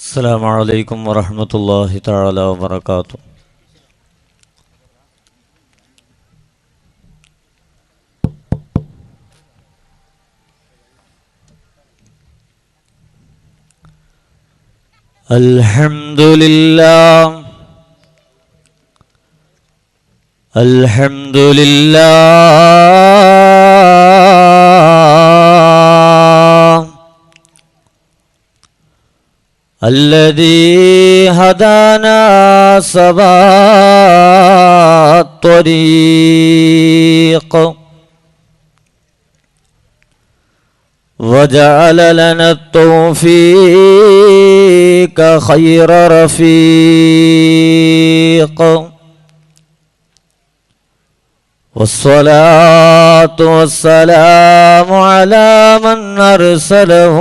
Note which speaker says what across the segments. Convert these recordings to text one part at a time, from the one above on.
Speaker 1: السلام عليكم ورحمة الله تعالى وبركاته. الحمد لله الحمد لله الذي هدانا سواء الطريق وجعل لنا التوفيق خير رفيق والصلاة والسلام على من أرسله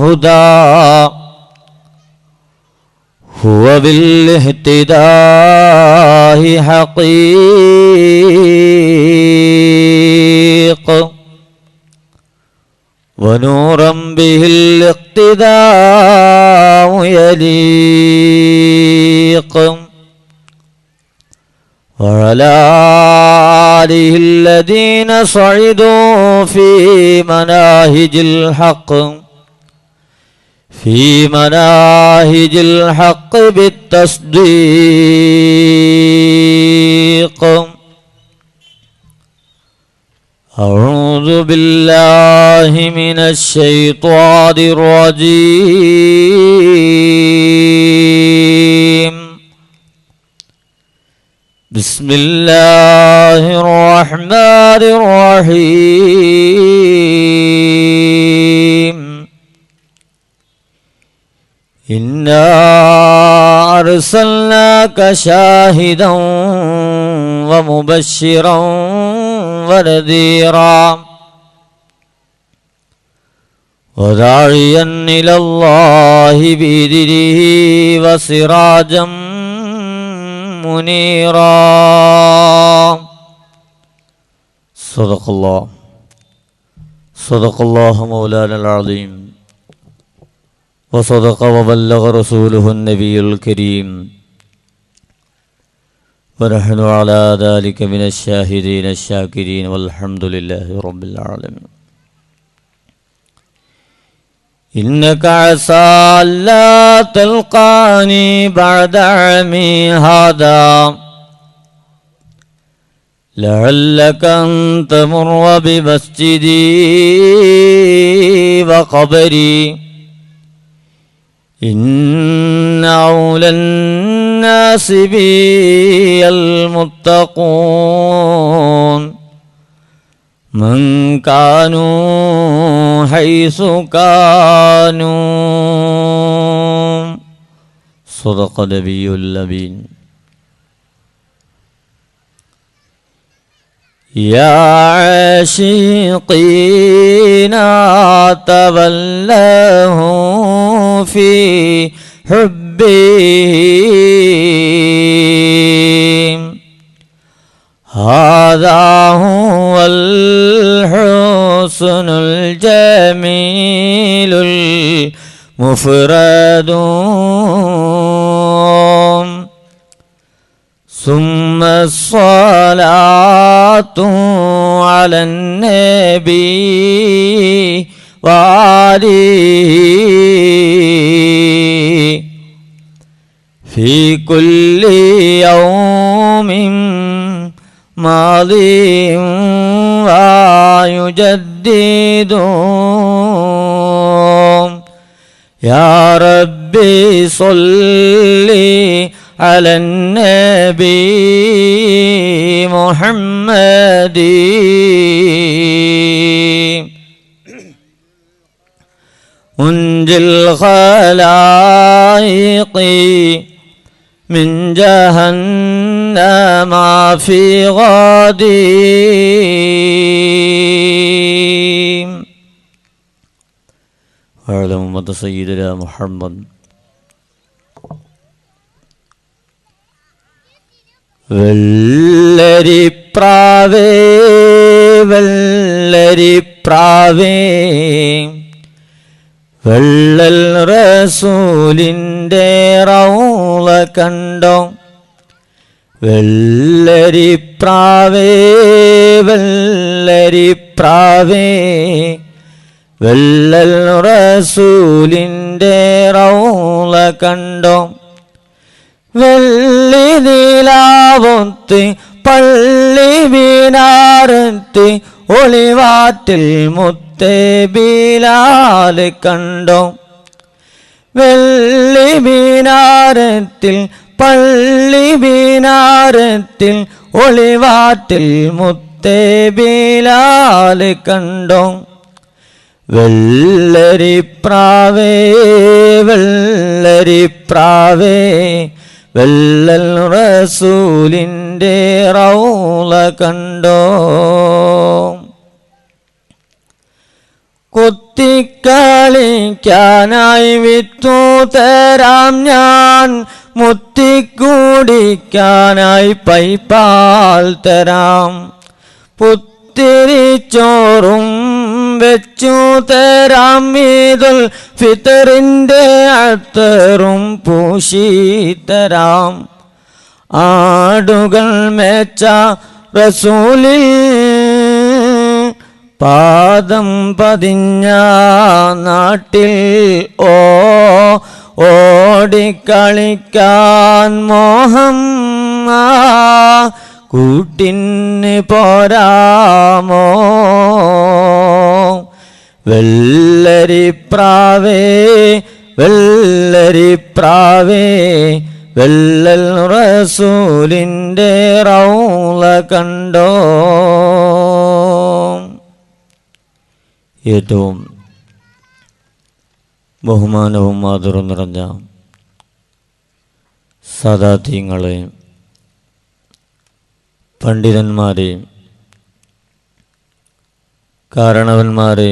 Speaker 1: هدى هو بالاهتداء حقيق ونورا به الاقتداء يليق وعلى آله الذين صعدوا في مناهج الحق بالتصديق. أعوذ بالله من الشيطان الرجيم. بسم الله الرحمن الرحيم. إنا أرسلناك شاهدا ومبشرا ونذيرا وداعيا إلى الله بإذنه وسراجا منيرا. صدق الله مولانا العظيم وصدق وبلغ رسوله النبي الكريم ونحن على ذلك من الشاهدين الشاكرين والحمد لله رب العالمين. إنك عسى ألا تلقاني بعد عامي هذا لعلك أن تمر بمسجدي وقبري إن أولى الناس بي المتقون من كانوا حيث كانوا. صدق نبي اللبين. يا عاشقين تولاه في حبهم هذا هو الحسن الجميل المفرد. ثم الصلاة على النبي وآله في كل يوم ماضي ويجدد. يا ربي صل على النبي محمد أنجي الخلائق من جهنم في غادي. وعلى أمة سيدنا محمد. വെള്ളരിപ്രാവേ വെള്ളരിപ്രാവേ വെള്ളൽ റസൂലിൻ്റെ റൗള കണ്ടോ വെള്ളരിപ്രാവേ വെള്ളരിപ്രാവേ വെള്ളൽ റസൂലിൻ്റെ റൗള കണ്ടോ വെള്ളി നിലാവൊത്ത് പള്ളി മീനാരത്ത് ഒളിവാറ്റിൽ മുത്തേ ബിലാൽ കണ്ടോ വെള്ളി മീനാരത്തിൽ പള്ളി മീനാരത്തിൽ ഒളിവാറ്റിൽ മുത്തേ ബിലാൽ കണ്ടോ വെള്ളരിപ്രാവേ വെള്ളരിപ്രാവേ വെള്ളൽ റസൂലിൻ്റെ റൗള കണ്ടോ കുത്തിക്കളിക്കാനായി വിത്തു തരാം ഞാൻ മുത്തിക്കൂടിക്കാനായി പൈപ്പാൽ തരാം പുത്തിരിച്ചോറും വെച്ചു തരാം ഈദുൽ ഫിത്തറിൻ്റെ അത്തറും പൂശിത്തരാം ആടുകൾ മേച്ച റസൂലിൽ പാദം പതിഞ്ഞ നാട്ടിൽ ഓടിക്കളിക്കാൻ മോഹം കൂട്ടിന് പോരാമോ വെള്ളരിപ്രാവേ വെള്ളരിപ്രാവേ വെള്ളൽ റസൂലിൻ്റെ റൗള കണ്ടോ ഏറ്റവും ബഹുമാനവും ആദരവും നിറഞ്ഞ സാദാത്യങ്ങളെ പണ്ഡിതന്മാരെ കാരണവന്മാരെ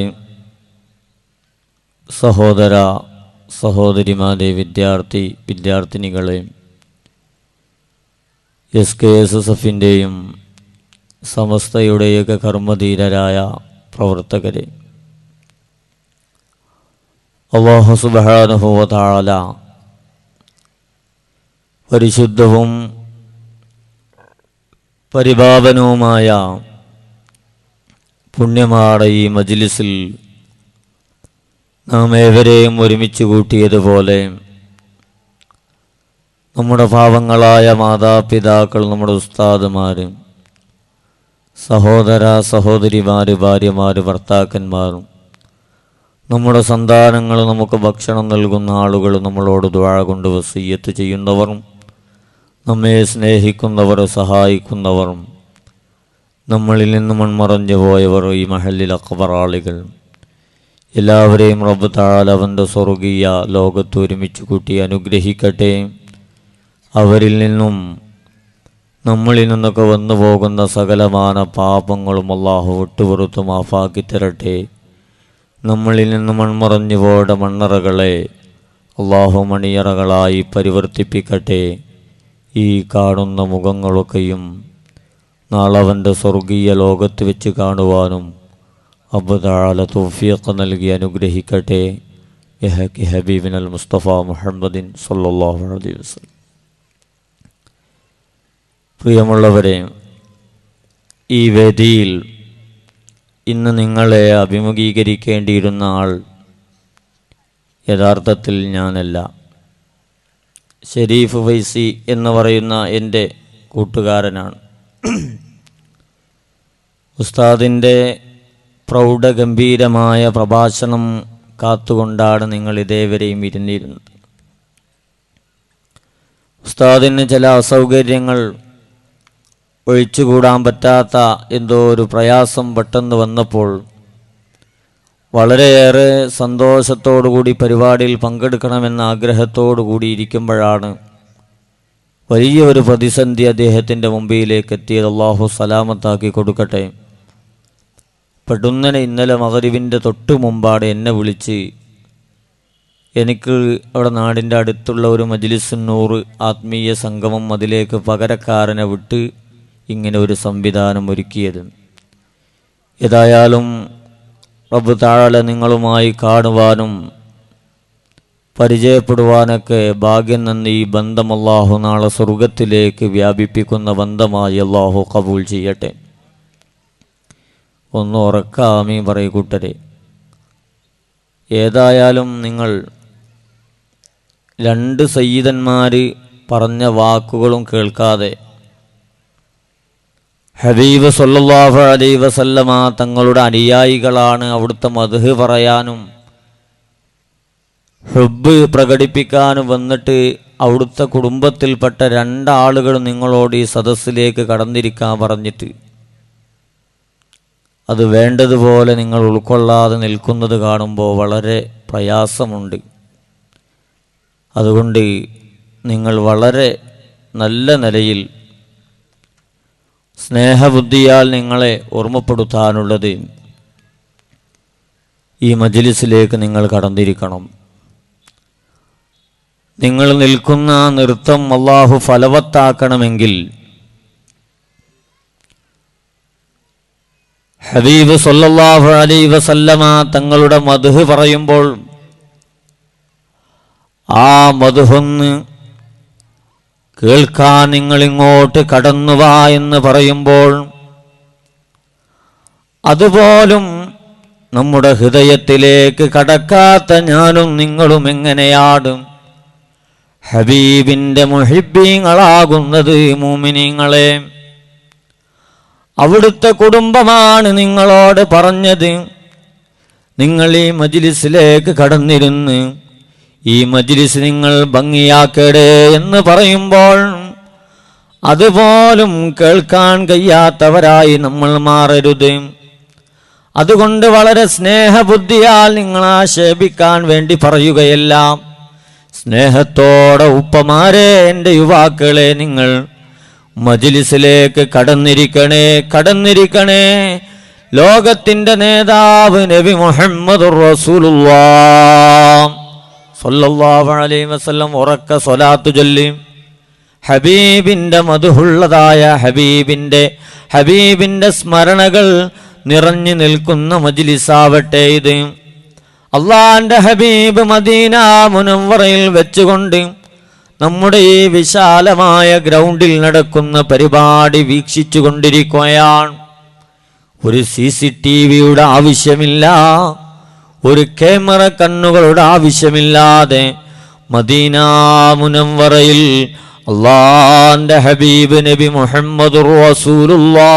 Speaker 1: സഹോദര സഹോദരിമാരെ വിദ്യാർത്ഥിനികളെ SKSSFിൻ്റെയും സമസ്തയുടെയൊക്കെ കർമ്മധീരരായ പ്രവർത്തകരെ അല്ലാഹു സുബ്ഹാനഹു വ തആല പരിശുദ്ധവും പരിപാവനവുമായ പുണ്യമായ ഈ മജ്ലിസിൽ നാം ഏവരെയും ഒരുമിച്ച് കൂട്ടിയതുപോലെ നമ്മുടെ പാവങ്ങളായ മാതാപിതാക്കൾ, നമ്മുടെ ഉസ്താദുമാർ, സഹോദര സഹോദരിമാർ, ഭാര്യമാർ, ഭർത്താക്കന്മാരും, നമ്മുടെ സന്താനങ്ങൾ, നമുക്ക് ഭക്ഷണം നൽകുന്ന ആളുകൾ, നമ്മളോട് ദുആ കൊണ്ട് വസിയ്യത്ത് ചെയ്യുന്നവരും, നമ്മെ സ്നേഹിക്കുന്നവർ, സഹായിക്കുന്നവരും, നമ്മളിൽ നിന്ന് മൺമറഞ്ഞു പോയവർ, ഈ മഹല്ലിൽ അക്ബറാളികൾ എല്ലാവരെയും റബ്ബ് തആല അവൻ്റെ സ്വർഗീയ ലോകത്ത് ഒരുമിച്ച് കൂട്ടി അനുഗ്രഹിക്കട്ടെ. അവരിൽ നിന്നും നമ്മളിൽ നിന്നൊക്കെ വന്നു പോകുന്ന സകലമാന പാപങ്ങളും അല്ലാഹു വിട്ടുപുറത്ത് മാഫാക്കി തരട്ടെ. നമ്മളിൽ നിന്ന് മൺമറഞ്ഞു പോയ മണ്ണറകളെ അല്ലാഹു മണിയറകളായി പരിവർത്തിപ്പിക്കട്ടെ. ഈ കാണുന്ന മുഖങ്ങളൊക്കെയും നാളെ അവൻ്റെ സ്വർഗീയ ലോകത്ത് വെച്ച് കാണുവാനും റബ്ബ് തആല തൗഫീഖ് നൽകി അനുഗ്രഹിക്കട്ടെ. ബിഹഖി ഹബീബിനൽ മുസ്തഫ മുഹമ്മദിൻ സ്വല്ലല്ലാഹു അലൈഹി വസല്ലം. പ്രിയമുള്ളവരെ, ഈ വേദിയിൽ ഇന്ന് നിങ്ങളെ അഭിമുഖീകരിക്കേണ്ടിയിരുന്ന ആൾ യഥാർത്ഥത്തിൽ ഞാനല്ല. ഷെരീഫ് ഫൈസി എന്ന് പറയുന്ന എൻ്റെ കൂട്ടുകാരനാണ്. ഉസ്താദിൻ്റെ പ്രൗഢഗംഭീരമായ പ്രഭാഷണം കാത്തുകൊണ്ടാണ് നിങ്ങൾ ഇതേവരെയും ഇരുന്നിരുന്നത്. ഉസ്താദിന് ചില അസൗകര്യങ്ങൾ, ഒഴിച്ചുകൂടാൻ പറ്റാത്ത എന്തോ ഒരു പ്രയാസം പെട്ടെന്ന് വന്നപ്പോൾ വളരെയേറെ സന്തോഷത്തോടുകൂടി പരിപാടിയിൽ പങ്കെടുക്കണമെന്ന ആഗ്രഹത്തോടു കൂടി ഇരിക്കുമ്പോഴാണ് വലിയൊരു പ്രതിസന്ധി അദ്ദേഹത്തിൻ്റെ മുമ്പിലേക്ക് എത്തിയത്. അല്ലാഹു സലാമത്താക്കി കൊടുക്കട്ടെ. പെടുന്നനെ ഇന്നലെ മഗ്‌രിബിൻ്റെ തൊട്ട് മുമ്പാണ് എന്നെ വിളിച്ച് എനിക്ക് അവിടെ നാടിൻ്റെ അടുത്തുള്ള ഒരു മജ്‌ലിസുന്നൂർ ആത്മീയ സംഗമം, അതിലേക്ക് പകരക്കാരനെ വിട്ട് ഇങ്ങനെ ഒരു സംവിധാനം ഒരുക്കിയത്. ഏതായാലും റബ്ബ് തആല നിങ്ങളുമായി കാണുവാനും പരിചയപ്പെടുവാനൊക്കെ ഭാഗ്യം നന്ദി. ഈ ബന്ധം അല്ലാഹു നാളെ സ്വർഗത്തിലേക്ക് വ്യാപിപ്പിക്കുന്ന ബന്ധമായി അല്ലാഹു കബൂൽ ചെയ്യട്ടെ. ഒന്ന് ഉറക്ക ആമീൻ പറയൂ കൂട്ടരെ. ഏതായാലും നിങ്ങൾ രണ്ട് സയ്യിദന്മാർ പറഞ്ഞ വാക്കുകളും കേൾക്കാതെ ഹബീബ് സല്ലല്ലാഹു അലൈഹി വസല്ലമ തങ്ങളുടെ അനുയായികളാണ്, അവിടുത്തെ മദ്ഹ് പറയാനും ഹുബ്ബ് പ്രകടിപ്പിക്കാനും വന്നിട്ട് അവിടുത്തെ കുടുംബത്തിൽപ്പെട്ട രണ്ടാളുകൾ നിങ്ങളോട് ഈ സദസ്സിലേക്ക് കടന്നിരിക്കാൻ പറഞ്ഞിട്ട് അത് വേണ്ടതുപോലെ നിങ്ങൾ ഉൾക്കൊള്ളാതെ നിൽക്കുന്നത് കാണുമ്പോൾ വളരെ പ്രയാസമുണ്ട്. അതുകൊണ്ട് നിങ്ങൾ വളരെ നല്ല നിലയിൽ സ്നേഹബുദ്ധിയാൽ നിങ്ങളെ ഓർമ്മപ്പെടുത്താനുള്ളത്, ഈ മജ്ലിസിലേക്ക് നിങ്ങൾ കടന്നിരിക്കണം. നിങ്ങൾ നിൽക്കുന്ന നൃത്തം അല്ലാഹു ഫലവത്താക്കണമെങ്കിൽ ഹബീബ് സല്ലല്ലാഹു അലൈഹി വസല്ലമ തങ്ങളുടെ മദ്ഹ് പറയുമ്പോൾ ആ മദ്ഹൊന്ന് കേൾക്കാൻ നിങ്ങളിങ്ങോട്ട് കടന്നുവാ എന്ന് പറയുമ്പോൾ അതുപോലും നമ്മുടെ ഹൃദയത്തിലേക്ക് കടക്കാത്ത ഞാനും നിങ്ങളും എങ്ങനെയാണ് ഹബീബിൻ്റെ മുഹിബ്ബീങ്ങളാകുന്നത്? മുഅ്മിനീങ്ങളെ, അവിടുത്തെ കുടുംബമാണ് നിങ്ങളോട് പറഞ്ഞത്, നിങ്ങൾ ഈ മജ്ലിസിലേക്ക് കടന്നിരുന്ന് ഈ മജ്ലിസ് നിങ്ങൾ ഭംഗിയാക്കടേ എന്ന് പറയുമ്പോൾ അതുപോലും കേൾക്കാൻ കഴിയാത്തവരായി നമ്മൾ മാറരുത്. അതുകൊണ്ട് വളരെ സ്നേഹബുദ്ധിയാൽ നിങ്ങൾ ആക്ഷേപിക്കാൻ വേണ്ടി പറയുകയല്ല. സ്നേഹത്തോടെ ഉപ്പമാരെ, എൻ്റെ യുവാക്കളെ, നിങ്ങൾ മജ്ലിസിലേക്ക് കടന്നിരിക്കണേ. ലോകത്തിൻ്റെ നേതാവ് നബി മുഹമ്മദുർ റസൂലുള്ളാഹ് സല്ലല്ലാഹു അലൈഹി വസല്ലം ഉറക്ക സ്വലാത്ത് ചൊല്ലി ഹബീബിൻ്റെ മദ്ഹുള്ളതായ ഹബീബിൻ്റെ സ്മരണകൾ നിറഞ്ഞു നിൽക്കുന്ന മജ്ലിസാവട്ടെ ഇത്. അള്ളാന്റെ ഹബീബ് മദീന മുനവ്വറയിൽ വെച്ചുകൊണ്ട് നമ്മുടെ ഈ വിശാലമായ ഗ്രൗണ്ടിൽ നടക്കുന്ന പരിപാടി വീക്ഷിച്ചു കൊണ്ടിരിക്കുകയാണ്. ഒരു CCTVയുടെ ആവശ്യമില്ല, ഒരു ക്യാമറ കണ്ണുകളുടെ ആവശ്യമില്ലാതെ മദീന മുനവ്വറയിൽ അള്ളാന്റെ ഹബീബ് നബി മുഹമ്മദുർ റസൂലുള്ളാഹ്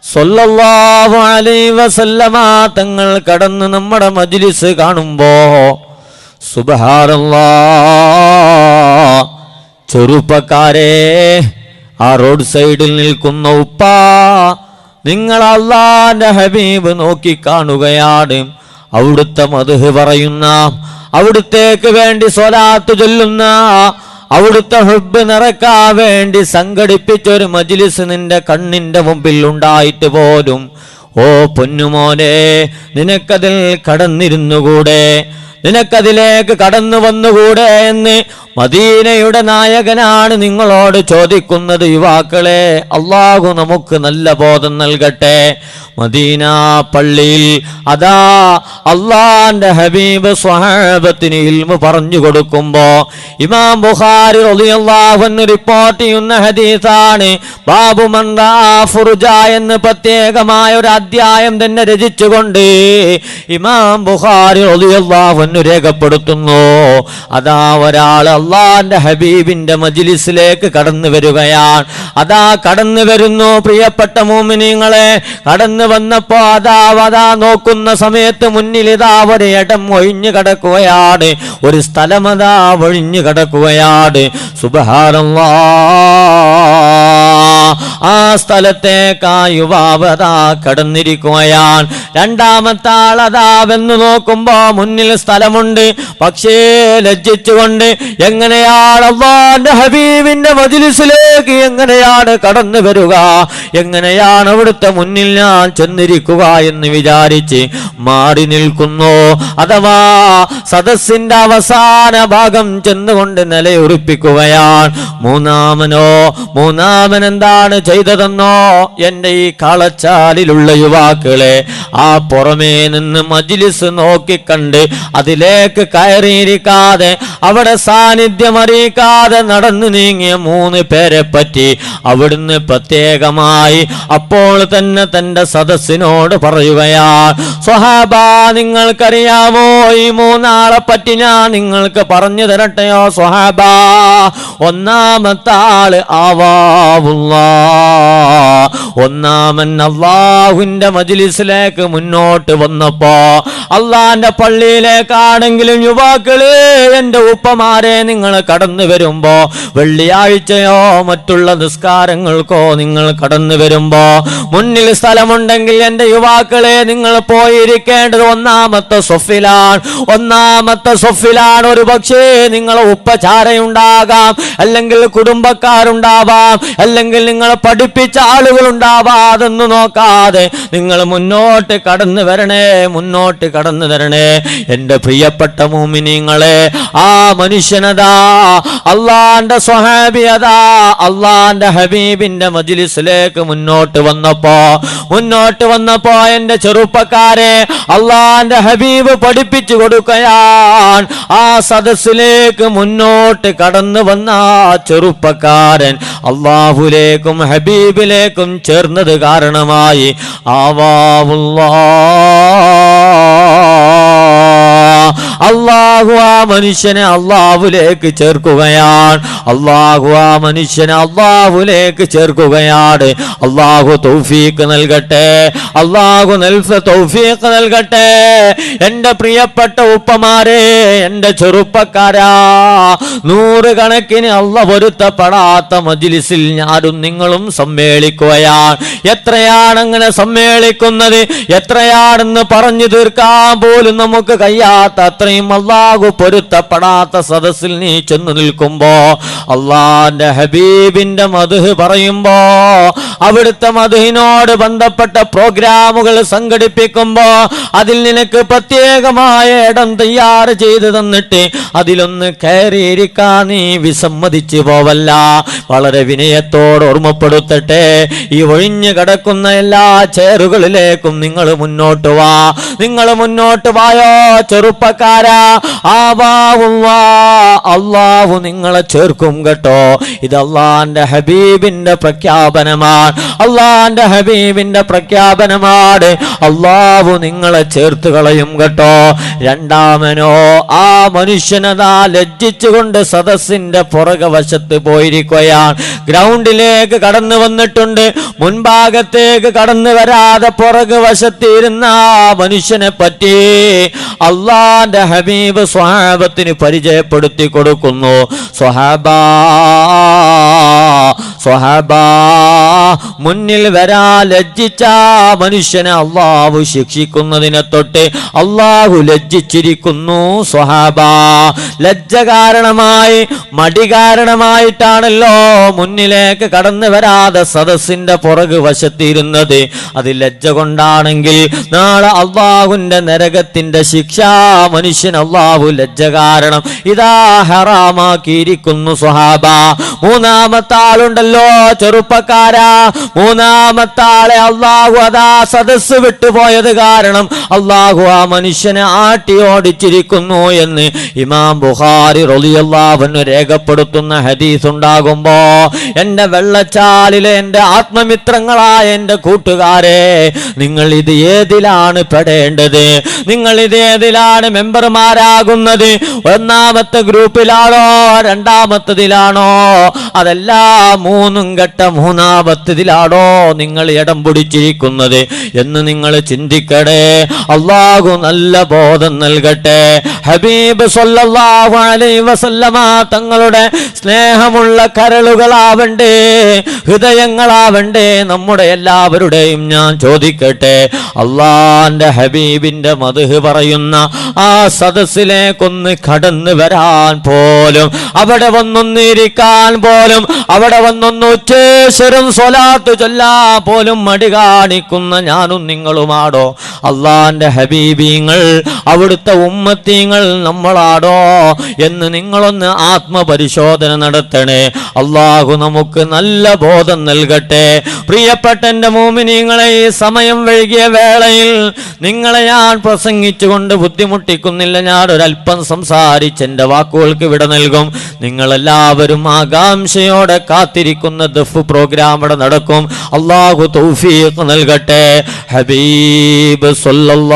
Speaker 1: സല്ലല്ലാഹു അലൈഹി വസല്ലമ തങ്ങൾ കടന്ന് നമ്മുടെ മജ്ലിസ് കാണുമ്പോ സുബ്ഹാനല്ലാഹ്, ചെറുപ്പക്കാരെ, ആ റോഡ് സൈഡിൽ നിൽക്കുന്ന ഉപ്പ, നിങ്ങൾ അല്ലാഹുവിന്റെ ഹബീബ് നോക്കി കാണുകയാണ്. അവിടുത്തെ മദ്ഹ് പറയുന്ന, അവിടുത്തേക്ക് വേണ്ടി സ്വലാത്ത് ചൊല്ലുന്ന, അവിടുത്തെ ഹുബ്ബ് നിറക്കാൻ വേണ്ടി സംഘടിപ്പിച്ചൊരു മജ്ലിസ് നിന്റെ കണ്ണിന്റെ മുമ്പിൽ ഉണ്ടായിട്ട് പോലും, ഓ പൊന്നുമോനെ, നിനക്കതിൽ കടന്നിരുന്നുകൂടെ? നിനക്കതിലേക്ക് കടന്നു വന്നുകൂടെ എന്ന് മദീനയുടെ നായകനാണ് നിങ്ങളോട് ചോദിക്കുന്നത്. യുവാക്കളെ, അള്ളാഹു നമുക്ക് നല്ല ബോധം നൽകട്ടെ. മദീന പള്ളിയിൽ അതാ അള്ളാന്റെ ഹബീബ് സ്വഹാബത്തിന് ഇൽമു പറഞ്ഞു കൊടുക്കുമ്പോ ഇമാം ബുഖാരി റളിയല്ലാഹു അൻഹു റിപ്പോർട്ട് ചെയ്യുന്ന ഹദീസാണ്. ബാബു മൻ റാ ഫുർജ എന്ന് പ്രത്യേകമായ ഒരു അധ്യായം തന്നെ രചിച്ചുകൊണ്ട് ഇമാം ബുഖാരി റളിയല്ലാഹു അൻഹു രേഖപ്പെടുത്തുന്നു. അതാ ഒരാൾ അള്ളാന്റെ ഹബീബിന്റെ മജ്ലിസിലേക്ക് കടന്നു വരികയാണ്. അതാ കടന്നു വരുന്നു. പ്രിയപ്പെട്ട മുഅ്മിനീങ്ങളെ, കടന്നു വന്നപ്പോ അതാ നോക്കുന്ന സമയത്ത് മുന്നിൽ ഇതാ ഒരു ഇടം ഒഴിഞ്ഞു കിടക്കുകയാണ്, ഒരു സ്ഥലം അതാ ഒഴിഞ്ഞു കിടക്കുകയാണ്. സുബ്ഹാനല്ലാഹ്, ആ സ്ഥലത്തേക്ക് ആ യുവാവ് അതാ കടന്നിരിക്കുകയാണ്. രണ്ടാമത്തെ ആൾ അതാ വെന്ന് നോക്കുമ്പോ മുന്നിൽ സ്ഥലമുണ്ട്. പക്ഷേ ലജ്ജിച്ചുകൊണ്ട് എങ്ങനെയാണ് അല്ലാഹുവിന്റെ ഹബീബിന്റെ മജ്ലിസിലേക്ക് എങ്ങനെയാണ് കടന്നു വരിക, എങ്ങനെയാണ് അവിടുത്തെ മുന്നിൽ ഞാൻ ചെന്നിരിക്കുക എന്ന് വിചാരിച്ച് മാറി നിൽക്കുന്നു. അഥവാ സദസ്സിന്റെ അവസാന ഭാഗം ചെന്നുകൊണ്ട് നിലയുറപ്പിക്കുകയാണ്. മൂന്നാമൻ എന്താ എന്താണ് ചെയ്തതെന്നോ? എൻ്റെ ഈ കാളച്ചാലിലുള്ള യുവാക്കളെ ആ പുറമേ നിന്ന് മജ്ലിസ് നോക്കിക്കണ്ട് അതിലേക്ക് കയറിയിരിക്കാതെ അവിടെ സാന്നിധ്യം അറിയിക്കാതെ നടന്നു നീങ്ങിയ 3 പേരെ പറ്റി അവിടുന്ന് പ്രത്യേകമായി അപ്പോൾ തന്നെ തന്റെ സദസ്സിനോട് പറയുകയാണ്, സ്വഹാബ, നിങ്ങൾക്കറിയാമോ ഈ 3 ആളെ പറ്റി ഞാൻ നിങ്ങൾക്ക് പറഞ്ഞു തരട്ടെയോ സ്വഹാബ? ഒന്നാമത്തെ ആള് ഒന്നാമൻ അല്ലാഹുവിന്റെ മജ്ലിസിലേക്ക് മുന്നോട്ട് വന്നപ്പോ, അള്ളാന്റെ പള്ളിയിലേക്കാണെങ്കിലും യുവാക്കളെ, എന്റെ ഉപ്പമാരെ, നിങ്ങൾ കടന്നു വരുമ്പോ, വെള്ളിയാഴ്ചയോ മറ്റുള്ള നിസ്കാരങ്ങൾക്കോ നിങ്ങൾ കടന്നു വരുമ്പോ മുന്നിൽ സ്ഥലമുണ്ടെങ്കിൽ എന്റെ യുവാക്കളെ നിങ്ങൾ പോയിരിക്കേണ്ടത് ഒന്നാമത്തെ സൊഫിലാണ്. ഒരു പക്ഷേ നിങ്ങളെ ഉപ്പചാരയുണ്ടാകാം, അല്ലെങ്കിൽ കുടുംബക്കാരുണ്ടാവാം, അല്ലെങ്കിൽ നിങ്ങൾ പഠിപ്പിച്ച ആളുകളുണ്ടാവാം. അതൊന്നും നോക്കാതെ നിങ്ങൾ മുന്നോട്ട് കടന്നു വരണേ. എന്റെ പ്രിയപ്പെട്ട മുഅ്മിനീങ്ങളെ, ആ മനുഷ്യനതാ അള്ളാന്റെ സ്വഹാബിയതാ അള്ളാന്റെ ഹബീബിന്റെ മജ്ലിസിലേക്ക് മുന്നോട്ട് വന്നപ്പോ എന്റെ ചെറുപ്പക്കാരെ, അള്ളാന്റെ ഹബീബ് പഠിപ്പിച്ചു കൊടുക്കുകയാണ്. ആ സദസ്സിലേക്ക് മുന്നോട്ട് കടന്നു വന്ന ആ ചെറുപ്പക്കാരൻ അള്ളാഹുലേക്കും ഹബീബിലേക്കും ചേർന്നത് കാരണമായി അള്ളാഹു ആ മനുഷ്യനെ അള്ളാഹുലേക്ക് ചേർക്കുകയാണ്. അള്ളാഹു തൗഫീഖ് നൽകട്ടെ. എന്റെ പ്രിയപ്പെട്ട ഉപ്പമാരെ, എന്റെ ചെറുപ്പക്കാരാ, 100 കണക്കിന് അള്ളാഹ് പൊരുത്തപ്പെടാത്ത മജ്ലിസിൽ ഞാനും നിങ്ങളും സമ്മേളിക്കുകയാണ്. എത്രയാണ് അങ്ങനെ സമ്മേളിക്കുന്നത്? എത്രയാണെന്ന് പറഞ്ഞു തീർക്കാൻ പോലും നമുക്ക് കഴിയാത്ത അത്രയും അള്ളാഹു പൊരുത്തപ്പെടാത്ത സദസ്സിൽ നീ ചെന്ന് നിൽക്കുമ്പോ, അള്ളാന്റെ ഹബീബിന്റെ മദ്ഹ് പറയുമ്പോ, അവിടുത്തെ മദ്ഹിനോട് ബന്ധപ്പെട്ട പ്രോഗ്രാമുകൾ സംഘടിപ്പിക്കുമ്പോ അതിൽ നിനക്ക് പ്രത്യേകമായ ഇടം തയ്യാറ് ചെയ്തു തന്നിട്ട് അതിലൊന്ന് കയറിയിരിക്കാൻ നീ വിസമ്മതിച്ചു പോവല്ല. വളരെ വിനയത്തോട് ഓർമ്മപ്പെടുത്തട്ടെ, ഈ ഒഴിഞ്ഞു കിടക്കുന്ന എല്ലാ ചെയറുകളിലേക്കും നിങ്ങൾ മുന്നോട്ട് വായോ ചെറുപ്പക്കാരാ. അള്ളാഹു നിങ്ങളെ ചേർക്കും കേട്ടോ. ഇത് അള്ളാന്റെ ഹബീബിന്റെ പ്രഖ്യാപനമാണ്. അള്ളാഹു നിങ്ങളെ ചേർത്ത് കളയും കേട്ടോ. രണ്ടാമനോ, ആ മനുഷ്യനതാ ലജ്ജിച്ചുകൊണ്ട് സദസ്സിന്റെ പുറകെ വശത്ത് പോയിരിക്കുകയാണ്. ഗ്രൗണ്ടിലേക്ക് കടന്നു വന്നിട്ടുണ്ട്. മുൻഭാഗത്തേക്ക് കടന്നു വരാതെ പുറകെ വശത്തിരുന്ന ആ മനുഷ്യനെ പറ്റി അള്ളാന്റെ ഹബീബ് സ്വഹാബത്തിന് പരിചയപ്പെടുത്തി കൊടുക്കുന്നു. സ്വഹാബാ, മുന്നിൽ വരാ ലജ്ജിച്ച മനുഷ്യനെ അള്ളാഹു ശിക്ഷിക്കുന്നതിനെ തൊട്ട് അള്ളാഹു ലജ്ജിച്ചിരിക്കുന്നു. സ്വഹാബാ, ലജ്ജ കാരണമായി, മടി കാരണമായിട്ടാണല്ലോ മുന്നിലേക്ക് കടന്നു വരാതെ സദസ്സിന്റെ പുറകു വശത്തിരുന്നത്. അത് ലജ്ജ കൊണ്ടാണെങ്കിൽ നാളെ അള്ളാഹുവിന്റെ നരകത്തിന്റെ ശിക്ഷ മനുഷ്യൻ അള്ളാഹു ലജ്ജ കാരണം ഇതാ ഹറാമാക്കിയിരിക്കുന്നു. സ്വഹാബാ, 3ാമത്തെ ആളുണ്ടല്ലോ ചെറുപ്പക്കാരാ, 3ാമത്തെ ആളെ അള്ളാഹു അതാ സദസ്സ് വിട്ടുപോയത് കാരണം അള്ളാഹു ആ മനുഷ്യനെ ആട്ടി ഓടിച്ചിരിക്കുന്നു എന്ന് ഇമാം ബുഖാരി റളിയല്ലാഹു അൻഹു രേഖപ്പെടുത്തുന്ന ഹദീസ് ഉണ്ടാകുമ്പോ, എന്റെ വെള്ളച്ചാലിലെ എന്റെ ആത്മമിത്രങ്ങളായ എന്റെ കൂട്ടുകാരെ, നിങ്ങൾ ഇത് ഏതിലാണ് പെടേണ്ടത്? നിങ്ങൾ ഇത് ഏതിലാണ് മെമ്പർമാരാകുന്നത്? 1ാമത്തെ ഗ്രൂപ്പിലാണോ 2ാമത്തതിലാണോ? അതല്ല 3ഉം ഘട്ട 3ാമത്തതിലാണോ നിങ്ങൾ ഇടം പിടിച്ചിരിക്കുന്നത് എന്ന് നിങ്ങൾ ചിന്തിക്കടേ. അള്ളാഹു നല്ല ബോധം നൽകട്ടെ. ഹബീബ് സല്ലല്ലാഹു അലൈഹി വസല്ലമ തങ്ങളുടെ സ്നേഹമുള്ള കരളുകളാവണ്ടേ, ഹൃദയങ്ങളാവണ്ടേ നമ്മുടെ എല്ലാവരുടെയും. ഞാൻ ചോദിക്കട്ടെ, അള്ളാന്റെ ഹബീബിന്റെ മദ്ഹ് പറയുന്ന ആ സദസ്സിലേക്കൊന്ന് കടന്നു വരാൻ പോലും, അവിടെ വന്നൊന്നിരിക്കാൻ പോലും, അവിടെ വന്നൊന്ന് ഉച്ചേശ്വരം സ്വലാത്ത് സ്വലാത്ത് ചൊല്ലാ പോലും മടി കാണിക്കുന്ന ഞാനും നിങ്ങളുമാടോ? അള്ളാന്റെ ഹബീബീങ്ങൾ, അവിടുത്തെ ഉമ്മത്തീങ്ങൾ നമ്മളാടോ എന്ന് നിങ്ങളൊന്ന് ആത്മപരിശോധന നടത്തണേ. അള്ളാഹു നമുക്ക് നല്ല ബോധം നൽകട്ടെ. പ്രിയപ്പെട്ട എൻ്റെ മോമിനീങ്ങളെ, ഈ സമയം വൈകിയ വേളയിൽ നിങ്ങളെ ഞാൻ പ്രസംഗിച്ചുകൊണ്ട് ബുദ്ധിമുട്ടിക്കുന്നില്ല. ഞാൻ ഒരല്പം സംസാരിച്ച് എൻ്റെ വാക്കുകൾക്ക് വിട നൽകും. നിങ്ങളെല്ലാവരും ആകാംക്ഷയോടെ കാത്തിരിക്കുന്ന ദഫ് പ്രോഗ്രാം ഇവിടെ നടക്കും. അള്ളാഹു തൗഫീഖ് നൽകട്ടെ. ഹബീബ് സല്ലല്ലാഹു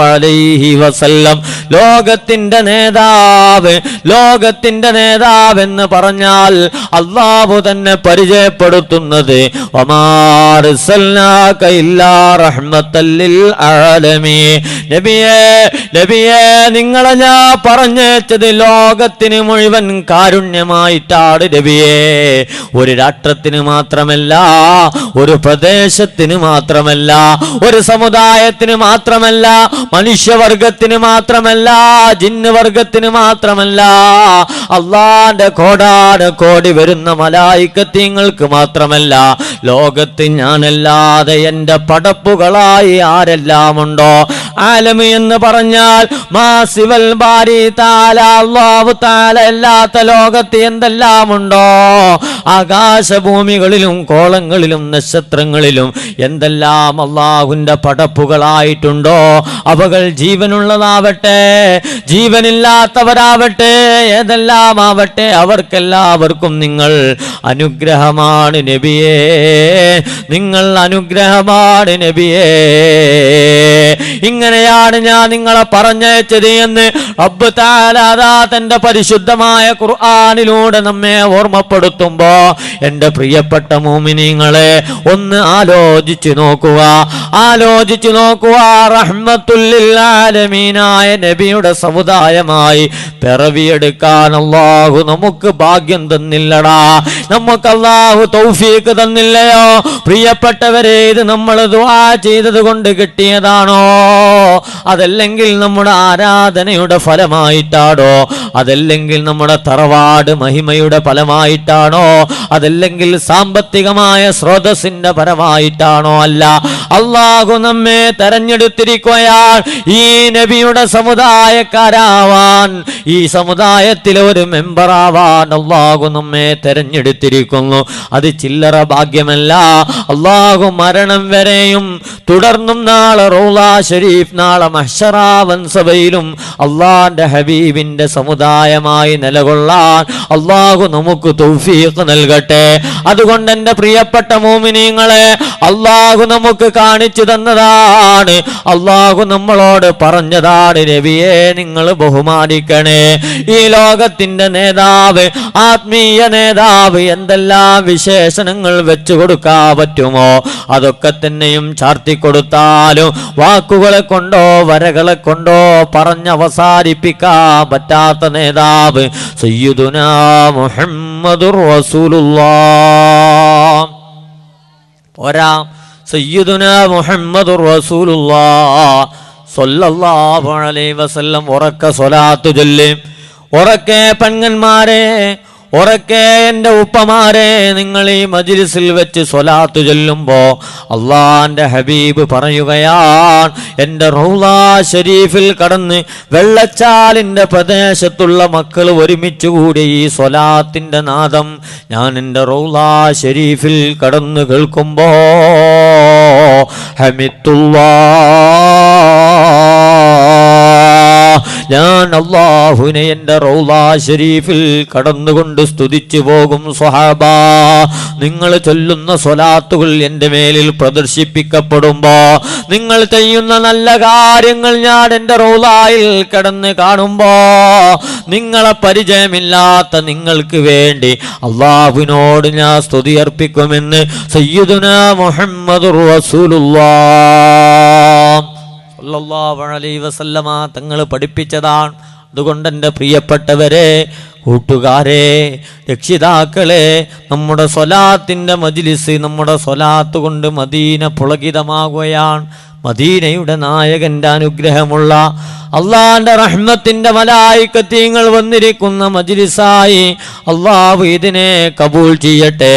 Speaker 1: അലൈഹി വസല്ലം, ലോകത്തിന്റെ നേതാവ്, ലോകത്തിന്റെ നേതാവ് എന്ന് പറഞ്ഞാൽ അള്ളാഹു തന്നെ പരിചയപ്പെടുത്തുന്നത് വമാ അർസൽനാക ഇല്ലാ റഹ്മത്തൽ ലിൽ ആലമീൻ. നബിയേ, നിങ്ങളെ ഞാൻ പറഞ്ഞേച്ചത് ലോകത്തിന് മുഴുവൻ കാരുണ്യമായിട്ടാണ് നബിയേ. ഒരു രാഷ്ട്രത്തിന് മാത്രമല്ല, ഒരു പ്രദേശത്തിന് മാത്രമല്ല, ഒരു സമുദായത്തിന് മാത്രമല്ല, മനുഷ്യവർഗത്തിന് മാത്രമല്ല, ജിന്ന് വർഗത്തിന് മാത്രമല്ല, അള്ളാന്റെ കോടാന് കോടി വരുന്ന മലായികത്യങ്ങൾക്ക് മാത്രമല്ല, ലോകത്ത് ഞാനല്ലാതെ എൻ്റെ പടപ്പുകളായി ആരെല്ലാമുണ്ടോ? ആലമി എന്ന് പറഞ്ഞാൽ മാസിവൽ ബാരി താല, അല്ലാഹു താല അല്ലാത്ത ലോകത്ത് എന്തെല്ലാമുണ്ടോ? ആകാശഭൂമികളിലും കോളങ്ങളിലും നക്ഷത്രങ്ങളിലും എന്തെല്ലാം അള്ളാഹുവിൻ്റെ പടപ്പുകളായിട്ടുണ്ടോ? അവകൾ ജീവനുള്ളതാവട്ടെ, ജീവനില്ലാത്തവരാവട്ടെ, ഏതെല്ലാം ആവട്ടെ, അവർക്കെല്ലാവർക്കും നിങ്ങൾ അനുഗ്രഹമാണ് നബിയേ, നിങ്ങൾ അനുഗ്രഹമാണ് നബിയേ. ഇങ്ങനെയാണ് ഞാൻ നിങ്ങളെ പറഞ്ഞയച്ചത് എന്ന് റബ്ബ് തആല തന്റെ പരിശുദ്ധമായ ഖുർആനിലൂടെ നമ്മെ ഓർമ്മപ്പെടുത്തുമ്പോ എൻ്റെ പ്രിയപ്പെട്ട മുഅ്മിനീങ്ങളെ ഒന്ന് ആലോചിച്ചു നോക്കുക, ആലോചിച്ചു നോക്കുക. റഹ്മത്തുൽ ലിൽ ആലമീനായ നബിയുടെ സമുദായമായി പിറവിയെടുക്കാൻ അല്ലാഹു നമുക്ക് ഭാഗ്യം തന്നില്ലടാ, നമുക്ക് അല്ലാഹു തൗഫീഖ് തന്നില്ലയോ? പ്രിയപ്പെട്ടവരെ, ഇത് നമ്മൾ ദുആ ചെയ്തത് കൊണ്ട് കിട്ടിയതാണോ? അതല്ലെങ്കിൽ നമ്മുടെ ആരാധനയുടെ ഫലമായിട്ടാണോ? അതല്ലെങ്കിൽ നമ്മുടെ തറവാട് മഹിമയുടെ ഫലമായിട്ടാണോ? അതല്ലെങ്കിൽ സാമ്പത്തികമായ സ്രോതസ്സിന്റെ ഫലമായിട്ടാണോ? അല്ല, അള്ളാഹു നമ്മെ തെരഞ്ഞെടുത്തിരിക്കുകയാണ് ഈ നബിയുടെ സമുദായക്കാരാവാൻ, ഈ സമുദായത്തിലെ ഒരു മെമ്പറാവാൻ അള്ളാഹു നമ്മെ തെരഞ്ഞെടുത്തിരിക്കുന്നു. അത് ചില്ലറ ഭാഗ്യമല്ല. അള്ളാഹു മരണം വരെയും തുടർന്നും നാളെ റൗളാ ഷരീഫ്, നാളെ മഹ്ശറാവൻ സഭയിലും അള്ളാന്റെ ഹബീബിന്റെ സമുദായമായി നിലകൊള്ളാൻ അള്ളാഹു നമുക്ക് തൗഫീഖ് നൽകട്ടെ. അതുകൊണ്ട് എൻ്റെ പ്രിയപ്പെട്ട മുഅ്മിനീങ്ങളെ, അള്ളാഹു നമുക്ക് കാണിച്ചു തന്നതാണ്, അള്ളാഹു നമ്മളോട് പറഞ്ഞതാണ്, നബിയെ നിങ്ങൾ ബഹുമാനിക്കണേ. ഈ ലോകത്തിന്റെ നേതാവ്, ആത്മീയ നേതാവ്, എന്തെല്ലാം വിശേഷണങ്ങൾ വെച്ചു കൊടുക്കാൻ പറ്റുമോ അതൊക്കെ തന്നെയും ചാർത്തിക്കൊടുത്താലും വാക്കുകളെ കൊണ്ടോ വരകളെ കൊണ്ടോ പറഞ്ഞവസാനിപ്പിക്കാൻ പറ്റാത്ത നേതാവ് സയ്യിദുനാ മുഹമ്മദുർ റസൂലുള്ളാഹ്. പോരാ, സയ്യിദുനാ മുഹമ്മദുർ റസൂലുള്ളാഹ് സ്വല്ലല്ലാഹു അലൈഹി വസല്ലം ഉറക്കെ സ്വലാത്ത് ചൊല്ലി. ഉറക്കെ പെങ്ങന്മാരെ, ഉറക്കെ എൻ്റെ ഉപ്പമാരെ, നിങ്ങൾ ഈ മജ്ലിസിൽ വെച്ച് സ്വലാത്ത് ചൊല്ലുമ്പോ അള്ളാന്റെ ഹബീബ് പറയുകയാണ്, എൻ്റെ റൗളാ ഷരീഫിൽ കടന്ന് വെള്ളച്ചാലിൻ്റെ പ്രദേശത്തുള്ള മക്കൾ ഒരുമിച്ച് കൂടി ഈ സ്വലാത്തിന്റെ നാദം ഞാൻ എൻ്റെ റൗളാ ഷരീഫിൽ കടന്ന് കേൾക്കുമ്പോ ഞാൻ അല്ലാഹുവിനെ എൻ്റെ റൗളാ ഷരീഫിൽ കടന്നുകൊണ്ട് സ്തുതിച്ചു പോകും. സ്വഹാബാ, നിങ്ങൾ ചൊല്ലുന്ന സ്വലാത്തുകൾ എൻ്റെ മേലിൽ പ്രദർശിപ്പിക്കപ്പെടുമ്പോ, നിങ്ങൾ ചെയ്യുന്ന നല്ല കാര്യങ്ങൾ ഞാൻ എൻ്റെ റൗളായിൽ കിടന്ന് കാണുമ്പോ, നിങ്ങളെ പരിചയമില്ലാത്ത നിങ്ങൾക്ക് വേണ്ടി അല്ലാഹുവിനോട് ഞാൻ സ്തുതി അർപ്പിക്കുമെന്ന് സയ്യിദുനാ മുഹമ്മദുർ റസൂലുള്ളാഹ് സല്ലല്ലാഹു അലൈഹി വസല്ലമ തങ്ങൾ പഠിപ്പിച്ചതാണ്. അതുകൊണ്ട് എൻ്റെ പ്രിയപ്പെട്ടവരെ, കൂട്ടുകാരെ, രക്ഷിതാക്കളെ, നമ്മുടെ സ്വലാത്തിൻ്റെ മജ്ലിസ്, നമ്മുടെ സ്വലാത്ത് കൊണ്ട് മദീന പുളകിതമാകുകയാണ്. മദീനയുടെ നായകൻ്റെ അനുഗ്രഹമുള്ള അള്ളാന്റെ റഹ്മത്തിന്റെ മലായികത്തീങ്ങൾ വന്നിരിക്കുന്ന മജ്ലിസായി അള്ളാഹു ഇതിനെ കബൂൽ ചെയ്യട്ടെ.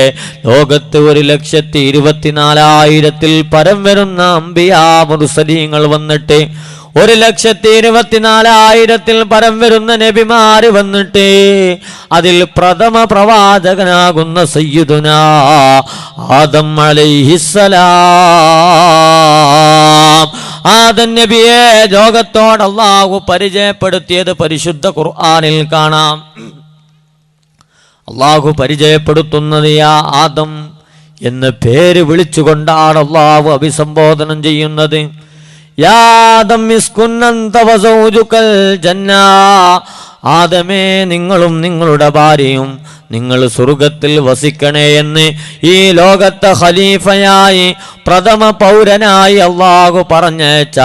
Speaker 1: ലോകത്ത് 1,24,000 പരം വരുന്ന അംബിയാ മുർസലീങ്ങൾ വന്നിട്ട് 1,24,000 പരം വരുന്ന നബിമാര് വന്നിട്ട് അതിൽ പ്രഥമ പ്രവാചകനാകുന്ന സയ്യിദുനാ ആദം അലൈഹിസ്സലാം, ആദം നബിയെ ലോകത്തോട് അല്ലാഹു പരിചയപ്പെടുത്തിയത് പരിശുദ്ധ ഖുർആനിൽ കാണാം. അല്ലാഹു പരിചയപ്പെടുത്തുന്നത് യാ ആദം എന്ന പേര് വിളിച്ചുകൊണ്ടാണ് അല്ലാഹു അഭിസംബോധനം ചെയ്യുന്നത്. യാ ആദം ഇസ്കുൻ അൻത വസൗജുകൽ ജന്ന, ആദമേ നിങ്ങളും നിങ്ങളുടെ ഭാര്യയും നിങ്ങൾ സ്വർഗത്തിൽ വസിക്കണേ എന്ന് ഈ ലോകത്തെ ഖലീഫയായി പ്രഥമ പൗരനായി അള്ളാഹു പറഞ്ഞയച്ച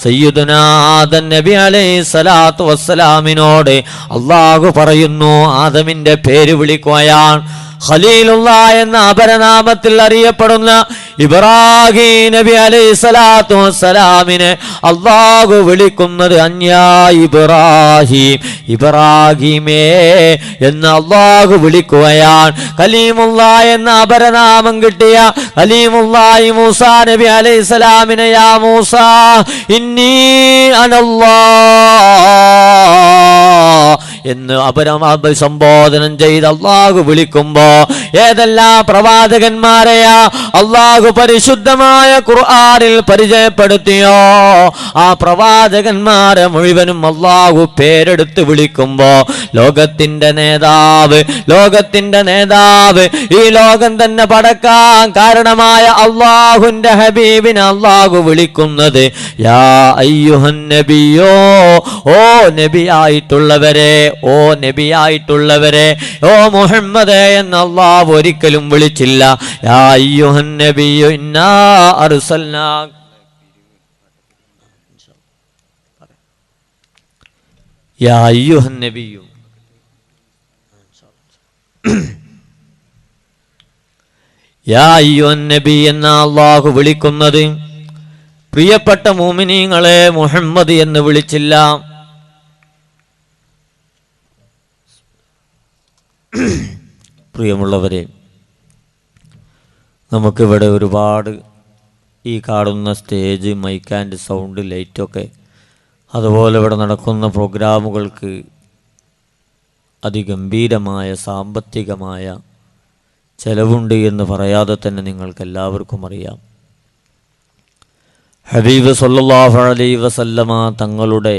Speaker 1: സയ്യിദുനാ ആദം നബി അലൈഹി സ്വലാത്തു വസ്സലാമിനോട് അള്ളാഹു പറയുന്നു, ആദമിന്റെ പേര് വിളിക്കുകയാണ്. ഖലീലുള്ളാ എന്ന അപരനാമത്തിൽ അറിയപ്പെടുന്ന ഇബ്രാഹിം നബി അലൈഹി സ്വലാത്തു വസ്സലാമിനെ അല്ലാഹു വിളിക്കുന്നത് അന്യാ ഇബ്രാഹിം, ഇബ്രാഹിമേ എന്ന് അല്ലാഹു വിളിക്കുകയാണ്. കലീമുള്ളാ എന്ന അപരനാമം കിട്ടിയ കലീമുള്ളാഹി മൂസാ നബി അലൈഹി സ്വലാമിനെ യാ മൂസാ ഇന്നി അനല്ലാഹ് എന്ന് അഭിസംബോധനം ചെയ്ത് അള്ളാഹു വിളിക്കുമ്പോ ഏതെല്ലാം പ്രവാചകന്മാരെയാ അള്ളാഹു പരിശുദ്ധമായ ഖുർആനിൽ പരിചയപ്പെടുത്തിയോ ആ പ്രവാചകന്മാരെ മുഴുവനും അള്ളാഹു പേരെടുത്ത് വിളിക്കുമ്പോ ലോകത്തിന്റെ നേതാവ്, ലോകത്തിന്റെ നേതാവ്, ഈ ലോകം തന്നെ പടക്കാൻ കാരണമായ അള്ളാഹുന്റെ ഹബീബിനെ അള്ളാഹു വിളിക്കുന്നത് യാ അയ്യുഹൻ നബിയോ, ഓ നബിയായിട്ടുള്ളവരെ, ഓ നബിയായിട്ടുള്ളവരെ, ഓ മുഹമ്മദേ എന്ന് അല്ലാഹു ഒരിക്കലും വിളിച്ചില്ല. യാ അയ്യുഹൻ നബിയ്യു ഇന്നാ അർസൽനാക, യാ അയ്യുഹൻ നബിയ്യു, യാ അയ്യുഹൻ നബി എന്ന അല്ലാഹു വിളിക്കുന്നത്. പ്രിയപ്പെട്ട മുഅ്മിനീങ്ങളെ, മുഹമ്മദ് എന്ന് വിളിച്ചില്ല. പ്രിയമുള്ളവരെ, നമുക്കിവിടെ ഒരുപാട് ഈ കാണുന്ന സ്റ്റേജ്, മൈക്ക് ആൻഡ് സൗണ്ട്, ലൈറ്റൊക്കെ, അതുപോലെ ഇവിടെ നടക്കുന്ന പ്രോഗ്രാമുകൾക്ക് അതിഗംഭീരമായ സാമ്പത്തികമായ ചെലവുണ്ട് എന്ന് പറയാതെ തന്നെ നിങ്ങൾക്കെല്ലാവർക്കും അറിയാം. ഹബീബ് സല്ലല്ലാഹു അലൈഹി വസല്ലമ തങ്ങളുടെ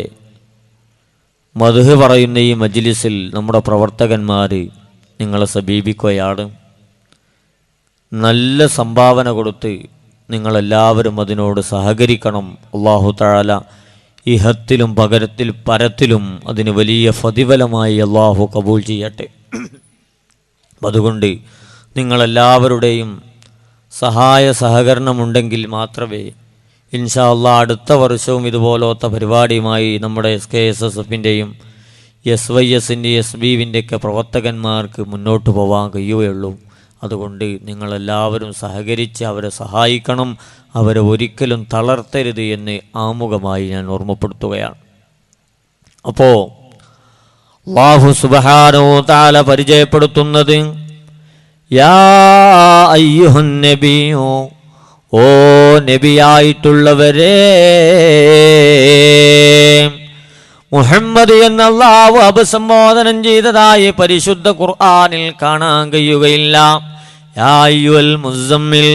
Speaker 1: മദ്ഹ് പറയുന്ന ഈ മജ്ലിസിൽ നമ്മുടെ പ്രവർത്തകന്മാർ നിങ്ങളെ സമീപിക്കുകയാണ്. നല്ല സംഭാവന കൊടുത്ത് നിങ്ങളെല്ലാവരും അതിനോട് സഹകരിക്കണം. അല്ലാഹു തആല ഇഹത്തിലും പരത്തിലും അതിന് വലിയ പ്രതിഫലമായി അല്ലാഹു കബൂൽ ചെയ്യട്ടെ. അതുകൊണ്ട് നിങ്ങളെല്ലാവരുടെയും സഹായ സഹകരണമുണ്ടെങ്കിൽ മാത്രമേ ഇൻഷാ അല്ലാഹ് അടുത്ത വർഷവും ഇതുപോലത്തെ പരിപാടിയുമായി നമ്മുടെ SKSSFിൻ്റെയും SYSൻ്റെ SBവിൻ്റെയൊക്കെ പ്രവർത്തകന്മാർക്ക് മുന്നോട്ട് പോകാൻ കഴിയുകയുള്ളൂ. അതുകൊണ്ട് നിങ്ങളെല്ലാവരും സഹകരിച്ച് അവരെ സഹായിക്കണം, അവരെ ഒരിക്കലും തളർത്തരുത് എന്ന് ആമുഖമായി ഞാൻ ഓർമ്മപ്പെടുത്തുകയാണ്. അപ്പോൾ അല്ലാഹു സുബ്ഹാനഹു വ തആല പരിചയപ്പെടുത്തുന്നത് യാ അയ്യുഹൻ നബിയോ, ഓ നബിയായിട്ടുള്ളവരെ, മുഹമ്മദ് എന്ന അല്ലാഹു അഭിസംബോധനം ചെയ്തതായി പരിശുദ്ധ ഖുർആനിൽ കാണാൻ കഴിയുകയില്ല. യാ അയ്യുഹൽ മുസമ്മിൽ,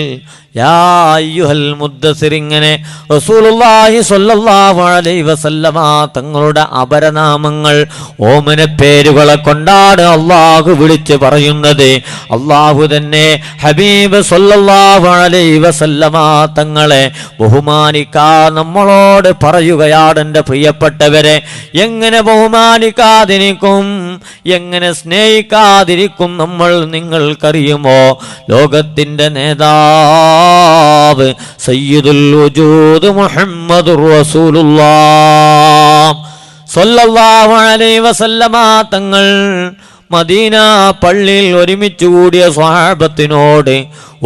Speaker 1: യാ അയ്യുഹൽ മുദ്ദസിർ, ഇങ്ങനെ റസൂലുള്ളാഹി സ്വല്ലല്ലാഹു അലൈഹി വസല്ലമ തങ്ങളുടെ അപരനാമങ്ങൾ, ഓമന പേരുകളെ കൊണ്ടാണ് അള്ളാഹു വിളിച്ച് പറയുന്നത്. അള്ളാഹു തന്നെ ഹബീബ് സ്വല്ലല്ലാഹു അലൈഹി വസല്ലമ തങ്ങളെ ബഹുമാനിക്കാൻ നമ്മളോട് പറയുകയാണ്. എൻ്റെ പ്രിയപ്പെട്ടവരെ, എങ്ങനെ ബഹുമാനിക്കാതിരിക്കും, എങ്ങനെ സ്നേഹിക്കാതിരിക്കും നമ്മൾ? നിങ്ങൾക്കറിയുമോ? ലോകത്തിൻ്റെ നേതാവ് സയ്യിദുൽ വജൂദ് മുഹമ്മദുർ റസൂലുള്ളാഹ് സ്വല്ലല്ലാഹു അലൈഹി വസല്ലമ തങ്ങൾ മദീന പള്ളിയിൽ ഒരുമിച്ച് കൂടിയ സ്വഹാബത്തിനോട്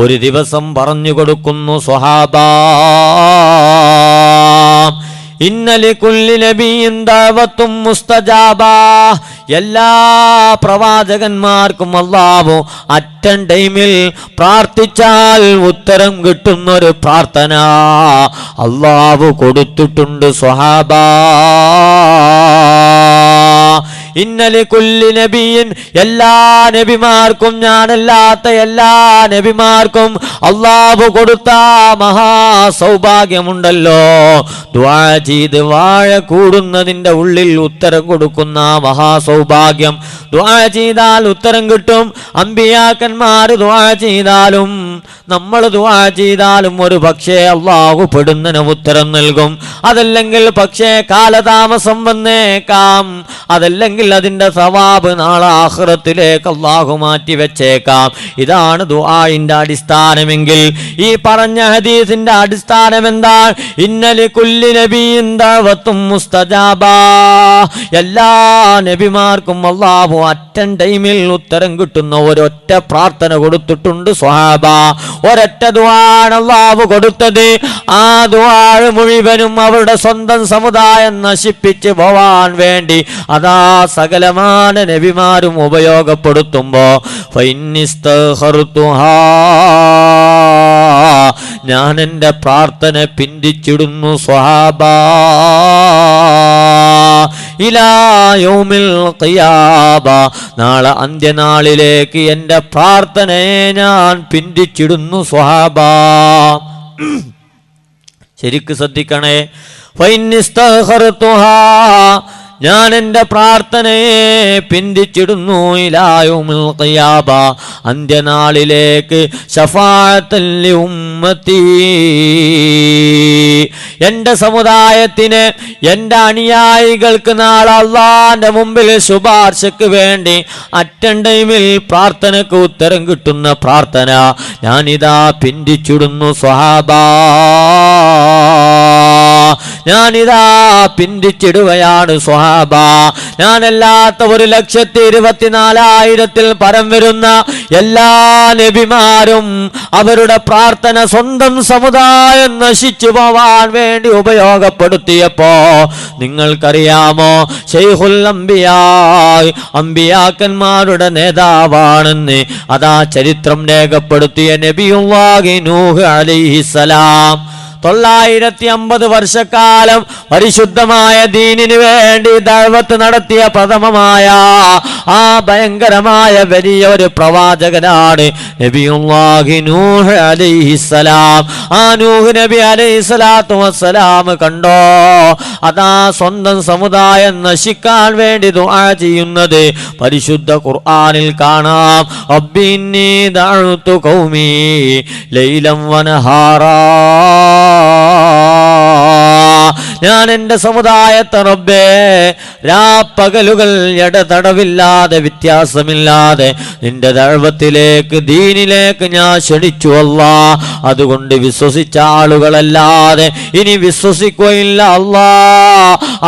Speaker 1: ഒരു ദിവസം പറഞ്ഞു കൊടുക്കുന്നു, സ്വഹാബാ, ഇന്ന ലികുല്ലി നബിയ്യിൻ ദഅവത്തും മുസ്തജാബാ. എല്ലാ പ്രവാചകന്മാർക്കും അല്ലാഹു അറ്റൻ ടൈമിൽ പ്രാർത്ഥിച്ചാൽ ഉത്തരം കിട്ടുന്നൊരു പ്രാർത്ഥന അല്ലാഹു കൊടുത്തിട്ടുണ്ട് സ്വഹാബാ. ഇന്ന ലികുല്ലി നബിയ്യിൻ, എല്ലാ നബിമാർക്കും, ഞാനല്ലാത്ത എല്ലാ നബിമാർക്കും അല്ലാഹു കൊടുത്ത മഹാ സൗഭാഗ്യമുണ്ടല്ലോ, ദുആ ചെയ്ത് വാഴ കൂടുന്നതിൻ്റെ ഉള്ളിൽ ഉത്തരം കൊടുക്കുന്ന മഹാ സൗഭാഗ്യം. ദുആ ചെയ്താൽ ഉത്തരം കിട്ടും. അമ്പിയാക്കന്മാർ ദുആ ചെയ്താലും നമ്മൾ ദുആ ചെയ്താലും ഒരു പക്ഷേ അല്ലാഹു പെടുന്നതിന് ഉത്തരം നൽകും. അതല്ലെങ്കിൽ പക്ഷേ കാലതാമസം വന്നേക്കാം. അതല്ലെങ്കിൽ അതിൻ്റെ സവാബ് നാളെ ആഖിറത്തിലേക്ക് അല്ലാഹു മാറ്റി വെച്ചേക്കാം. ഇതാണ് ദുആഇന്റെ അടിസ്ഥാനമെങ്കിൽ ഈ പറഞ്ഞ ഹദീസിന്റെ അടിസ്ഥാനം എന്താണ്? ഇന്ന ലികുല്ലി നബിയ്യിൻ ദഅവത്തും മുസ്തജാബാ. എല്ലാ നബിമാർക്കും അല്ലാഹു അറ്റൻ ടൈമിൽ ഉത്തരം കിട്ടുന്ന ഒരൊറ്റ പ്രാർത്ഥന കൊടുത്തിട്ടുണ്ട് സ്വഹാബ. ഒരൊറ്റ ദുആണ് അല്ലാഹു കൊടുത്തത്. ആ ദുആ മുഴുവനും അവരുടെ സ്വന്തം സമുദായം നശിപ്പിച്ച് പോവാൻ വേണ്ടി അതാ സകലമാന നബിമാരും ഉപയോഗപ്പെടുത്തുമ്പോ ഫൈനിസ്തഖർതുഹാ, ഞാൻ എൻ്റെ പ്രാർത്ഥന പിന്തിച്ചിടുന്നു സ്വഹാബാ. ഇലാ യൗമിൽ ഖിയാമ, നാളെ അന്ത്യനാളിലേക്ക് എൻ്റെ പ്രാർത്ഥനയെ ഞാൻ പിന്തിച്ചിടുന്നു സ്വഹാബാ. ശരിക്ക് ശ്രദ്ധിക്കണേ. ഫൈനിസ്തഖർതുഹാ, ഞാൻ എൻ്റെ പ്രാർത്ഥനയെ പിന്തിച്ചിടുന്നു. ഇലാ യൗമിൽ ഖിയാമ, അന്ത്യനാളിലേക്ക്. ശഫാഅത്തൻ ലി ഉമ്മത്തി, എൻ്റെ സമുദായത്തിന്, എൻ്റെ അനുയായികൾക്ക് നാളെ അല്ലാഹുവിൻ്റെ മുമ്പിൽ ശുപാർശക്ക് വേണ്ടി അറ്റൻ ടൈമിൽ പ്രാർത്ഥനക്ക് ഉത്തരം കിട്ടുന്ന പ്രാർത്ഥന ഞാനിതാ പിന്തിച്ചിടുന്നു സ്വഹാബാ. ഞാനിതാ പിന്തിച്ചിടുകയാണ് സ്വഹാബ. ഞാനല്ലാത്ത 1,24,000 പരം വരുന്ന എല്ലാ നബിമാരും അവരുടെ പ്രാർത്ഥന സ്വന്തം സമുദായം നശിച്ചു പോവാൻ വേണ്ടി ഉപയോഗപ്പെടുത്തിയപ്പോ നിങ്ങൾക്കറിയാമോ, ശൈഖുൽ അംബിയാ, അംബിയാക്കന്മാരുടെ നേതാവാണെന്ന് അതാ ചരിത്രം രേഖപ്പെടുത്തിയ നബിയുല്ലാഹി നൂഹ് അലൈഹിസ്സലാം 950 വർഷക്കാലം പരിശുദ്ധമായ ദീനിനു വേണ്ടി ദഅവത്ത് നടത്തിയ പ്രഥമമായ ആ ഭയങ്കരമായ വലിയ ഒരു പ്രവാചകനാണ് നബിയുല്ലാഹി നൂഹ് അലൈഹിസ്സലാം. ആ നൂഹ് നബി അലൈഹിസ്സലാത്തു വസ്സലാം കണ്ടോ, അതാ സ്വന്തം സമുദായം നശിക്കാൻ വേണ്ടി ദുആ ചെയ്യുന്നത് പരിശുദ്ധ ഖുർആനിൽ കാണാം. റബ്ബി ഇന്നി ദഅഉതു ഖൗമി ലൈലൻ വനഹാറാ, ഞാൻ എൻ്റെ സമുദായത്തെ റബ്ബേ രാപ്പകലുകൾ ഇടതടവില്ലാതെ വ്യത്യാസമില്ലാതെ നിന്റെ ദഅവത്തിലേക്ക്, ദീനിലേക്ക് ഞാൻ ക്ഷണിച്ചു അല്ലാ. അതുകൊണ്ട് വിശ്വസിച്ച ആളുകളല്ലാതെ ഇനി വിശ്വസിക്കുകയില്ല അല്ലാ.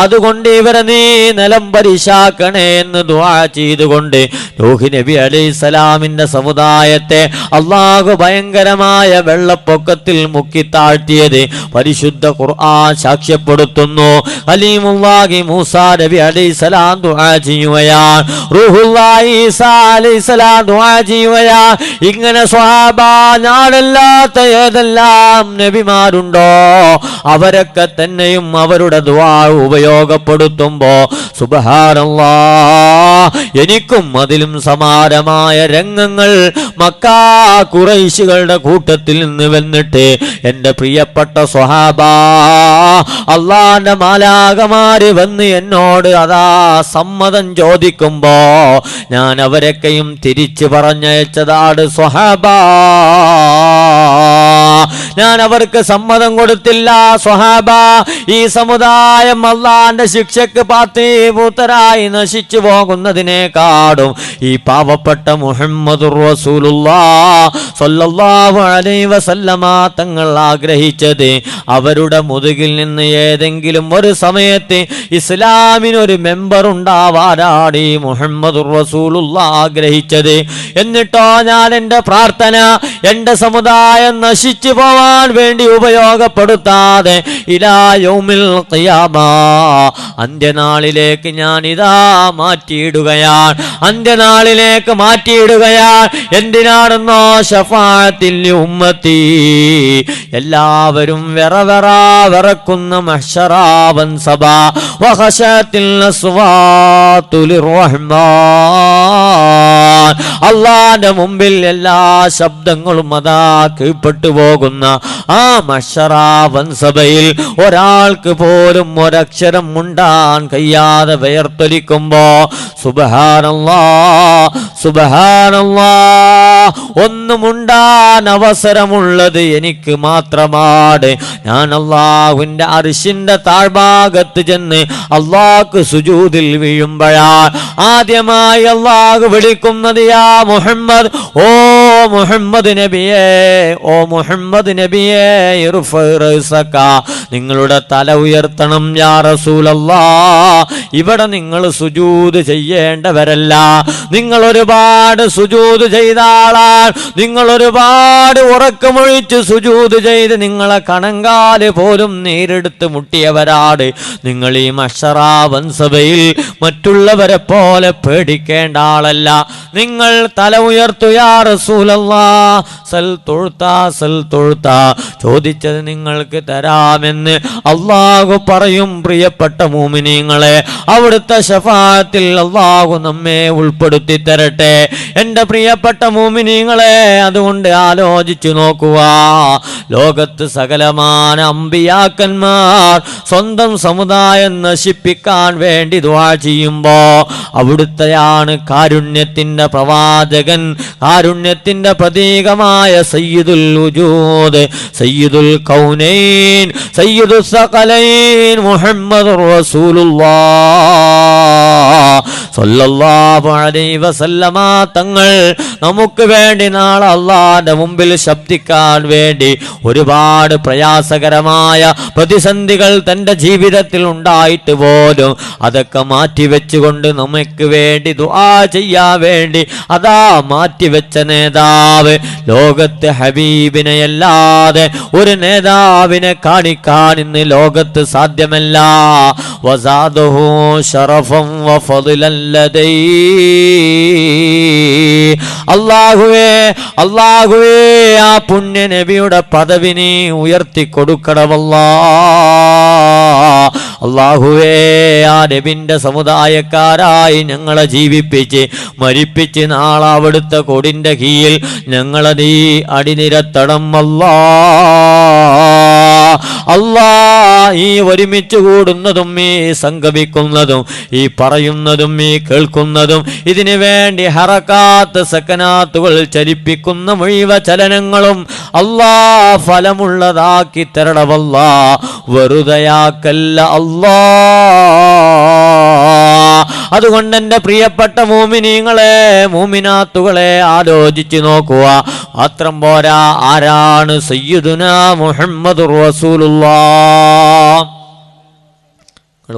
Speaker 1: അതുകൊണ്ട് ഇവരെ നീ നിലം പരിശാക്കണേ എന്ന് ദുആ ചെയ്തുകൊണ്ട് നൂഹ് നബി അലൈഹിസ്സലാമിന്റെ സമുദായത്തെ അല്ലാഹു ഭയങ്കരമായ വെള്ളപ്പൊക്കത്തിൽ മുക്കിത്താഴ്ത്തിയത് പരിശുദ്ധ ഖുർആൻ സാക്ഷ്യപ്പെടുത്തുന്നു. കലീമുല്ലാഹി മൂസാ നബി അലൈഹിസ്സലാം ദുആ ചെയ്യുകയാണ്. റൂഹുല്ലാഹി ഈസാ അലൈഹിസ്സലാം ദുആ ചെയ്യുകയാണ്. ഇങ്ങനെ സ്വഹാബ, ഞാനല്ലാത്ത ഏതെല്ലാം നബിമാരുണ്ടോ അവരൊക്കെ തന്നെയും അവരുടെ ദുആ ഉപയോഗപ്പെടുത്തുമ്പോ സുബ്ഹാനല്ലാഹ്, എനിക്കും അതിലും സമാനമായ രംഗങ്ങൾ മക്കാ ഖുറൈശികളുടെ കൂട്ടത്തിൽ നിന്ന് വന്നിട്ട് എൻ്റെ പ്രിയപ്പെട്ട സ്വഹാബ, അല്ലാഹുവിന്റെ മാലാഖമാര് വന്ന് എന്നോട് അതാ സമ്മതം ചോദിക്കുമ്പോ ഞാൻ അവരൊക്കെയും തിരിച്ചു പറഞ്ഞയച്ചതാണ് സ്വഹാബ. ഞാൻ അവർക്ക് സമ്മതം കൊടുത്തില്ല. സ്വഹാബ, ഈ സമുദായം അള്ളാന്റെ ശിക്ഷക്ക് പാത്രീഭൂതരായി നശിച്ചു പോകുന്നതിനേക്കാളും ഈ പാവപ്പെട്ട മുഹമ്മദുർ റസൂലുള്ളാഹി സ്വല്ലല്ലാഹു അലൈഹി വസല്ലമ തങ്ങൾ ആഗ്രഹിച്ചത് അവരുടെ മുതുകിൽ നിന്ന് ഏതെങ്കിലും ഒരു സമയത്ത് ഇസ്ലാമിനൊരു മെമ്പർ ഉണ്ടാവാനാണ് ഈ മുഹമ്മദുർ റസൂലുള്ളാഹി ആഗ്രഹിച്ചത്. എന്നിട്ടോ ഞാൻ എൻ്റെ പ്രാർത്ഥന എൻ്റെ സമുദായം നശിച്ചു പോവാൻ വേണ്ടി ഉപയോഗപ്പെടുത്താതെ ഇലാ യൗമിൽ ഖിയാമ, അന്ത്യനാളിലേക്ക് ഞാൻ ഇതാ മാറ്റിയിടുകയാണ്. അന്ത്യനാളിലേക്ക് മാറ്റിയിടുകയാണ്. എന്തിനാണെന്നോ ശഫാഅത്തിൽ ഉമ്മത്തി, എല്ലാവരും വിറക്കുന്ന മഹ്ശറാവൻ സഭ വഖശത്തിൽ അസ്വാതു ലിർറഹ്മാൻ, അല്ലാഹുവിന്റെ മുമ്പിൽ എല്ലാ ശബ്ദങ്ങളും അതാ കീഴ്പ്പെട്ടു പോകുന്ന ആ മഹ്ശറാവൻ സഭയിൽ ഒരാൾക്ക് പോലും ഒരക്ഷരം മുണ്ടാൻ കഴിയാതെ വിയർത്തൊലിക്കുമ്പോ സുബ്ഹാനല്ലാഹ് സുബ്ഹാനല്ലാഹ്, ഒന്നുമുണ്ടാൻ അവസരമുള്ളത് എനിക്ക് മാത്രമാണ്. ഞാൻ അല്ലാഹുവിന്റെ അർശിന്റെ താഴ്ഭാഗത്ത് ചെന്ന് അല്ലാഹുക്ക് സുജൂദിൽ വീഴുമ്പോഴാണ് ആദ്യമായി അല്ലാഹു വിളിക്കുന്നത് യാ മുഹമ്മദ്, ഓ മുഹമ്മദ് നബിയേ, ഓ മുഹമ്മദ് നബിയേ, നിങ്ങളുടെ തല ഉയർത്തണം യാ റസൂലല്ലാഹ്. ഇവിടെ നിങ്ങൾ സുജൂദ് ചെയ്യേണ്ടവരല്ല. നിങ്ങൾ ഒരുപാട് സുജൂദ് ചെയ്ത ആളാണ്. നിങ്ങൾ ഒരുപാട് ഉറക്കമൊഴിച്ച് സുജൂദ് ചെയ്ത് നിങ്ങളെ കണങ്കാല് പോലും നേരെടുത്ത് മുട്ടിയവരാണ്. നിങ്ങൾ ഈ മഹ്ശറാവൻ സഭയിൽ മറ്റുള്ളവരെ പോലെ പേടിക്കേണ്ട ആളല്ല. നിങ്ങൾ തല ഉയർത്തു യാ റസൂലല്ലാഹ്, സൽ തുഴ്ത്താ, ചോദിച്ചത് നിങ്ങൾക്ക് തരാമെന്ന് അല്ലാഹു പറയും. പ്രിയപ്പെട്ട മുഅ്മിനീങ്ങളെ, അവിടുത്തെ ശഫാഅത്തിൽ അല്ലാഹു നമ്മെ ഉൾപ്പെടുത്തി തരട്ടെ. എൻ്റെ പ്രിയപ്പെട്ട മുഅ്മിനീങ്ങളെ, അതുകൊണ്ട് ആലോചിച്ചു നോക്കുക. ലോകത്ത് സകലമാന അമ്പിയാക്കന്മാർ സ്വന്തം സമുദായം നശിപ്പിക്കാൻ വേണ്ടി ദുആ ചെയ്യുമ്പോ അവിടുത്തെയാണ് കാരുണ്യത്തിന്റെ പ്രവാചകൻ, കാരുണ്യത്തിന്റെ പ്രതീകമായ സയ്യിദുൽ വജൂദ്, സയ്യിദുൽ കൗനൈൻ, സയ്യിദുസ് സഖലൈൻ മുഹമ്മദുർ റസൂലുള്ളാഹി സ്വല്ലല്ലാഹു അലൈഹി വസല്ലമ തങ്ങൾ നമുക്ക് വേണ്ടി നാളെ അല്ലാഹുവിന്റെ മുമ്പിൽ ശബ്ദിക്കാൻ വേണ്ടി ഒരുപാട് പ്രയാസകരമായ പ്രതിസന്ധികൾ തൻ്റെ ജീവിതത്തിൽ ഉണ്ടായിട്ട് പോലും അതൊക്കെ മാറ്റിവെച്ചുകൊണ്ട് നമുക്ക് വേണ്ടി ദുആ ചെയ്യാൻ വേണ്ടി അതാ മാറ്റിവെച്ച നേതാവ്, ലോകത്ത് ഹബീബിനെ അല്ലാതെ ഒരു നേതാവിനെ കാണിക്കാൻ ഇന്ന് ലോകത്ത് സാധ്യമല്ല. വസാദഹു ശറഫൻ വഫദ്ലൻ ലദൈ, അല്ലാഹുവേ അല്ലാഹുവേ, ആ പുണ്യ നബിയുടെ പദവിനെ ഉയർത്തി കൊടുക്കണമല്ലാഹ്. അല്ലാഹുവേ, ആ നബിന്റെ സമുദായക്കാരായി ഞങ്ങളെ ജീവിപ്പിച്ച് മരിപ്പിച്ച് നാളെ അവിടുത്തെ കൊടിന്റെ കീഴിൽ ഞങ്ങളെ നീ അടിനിരത്തണം അല്ലാ. ഈ ഒരുമിച്ച് കൂടുന്നതും ഈ സംഗമിക്കുന്നതും ഈ പറയുന്നതും ഈ കേൾക്കുന്നതും ഇതിനു വേണ്ടി ഹറക്കാത്ത് സക്കനാത്തുകൾ ചലിപ്പിക്കുന്ന മുഴുവ ചലനങ്ങളും അല്ലാ ഫലമുള്ളതാക്കി തരണമല്ലാ, വെറുതെയാക്കല്ല അല്ലാ. അതുകൊണ്ട് എൻ്റെ പ്രിയപ്പെട്ട മുഅ്മിനീങ്ങളെ, മുഅ്മിനാത്തുകളെ, ആലോചിച്ച് നോക്കുക. മാത്രം പോരാ, ആരാണ് സയ്യിദുനാ മുഹമ്മദുർ റസൂലുള്ളാഹി? നിങ്ങൾ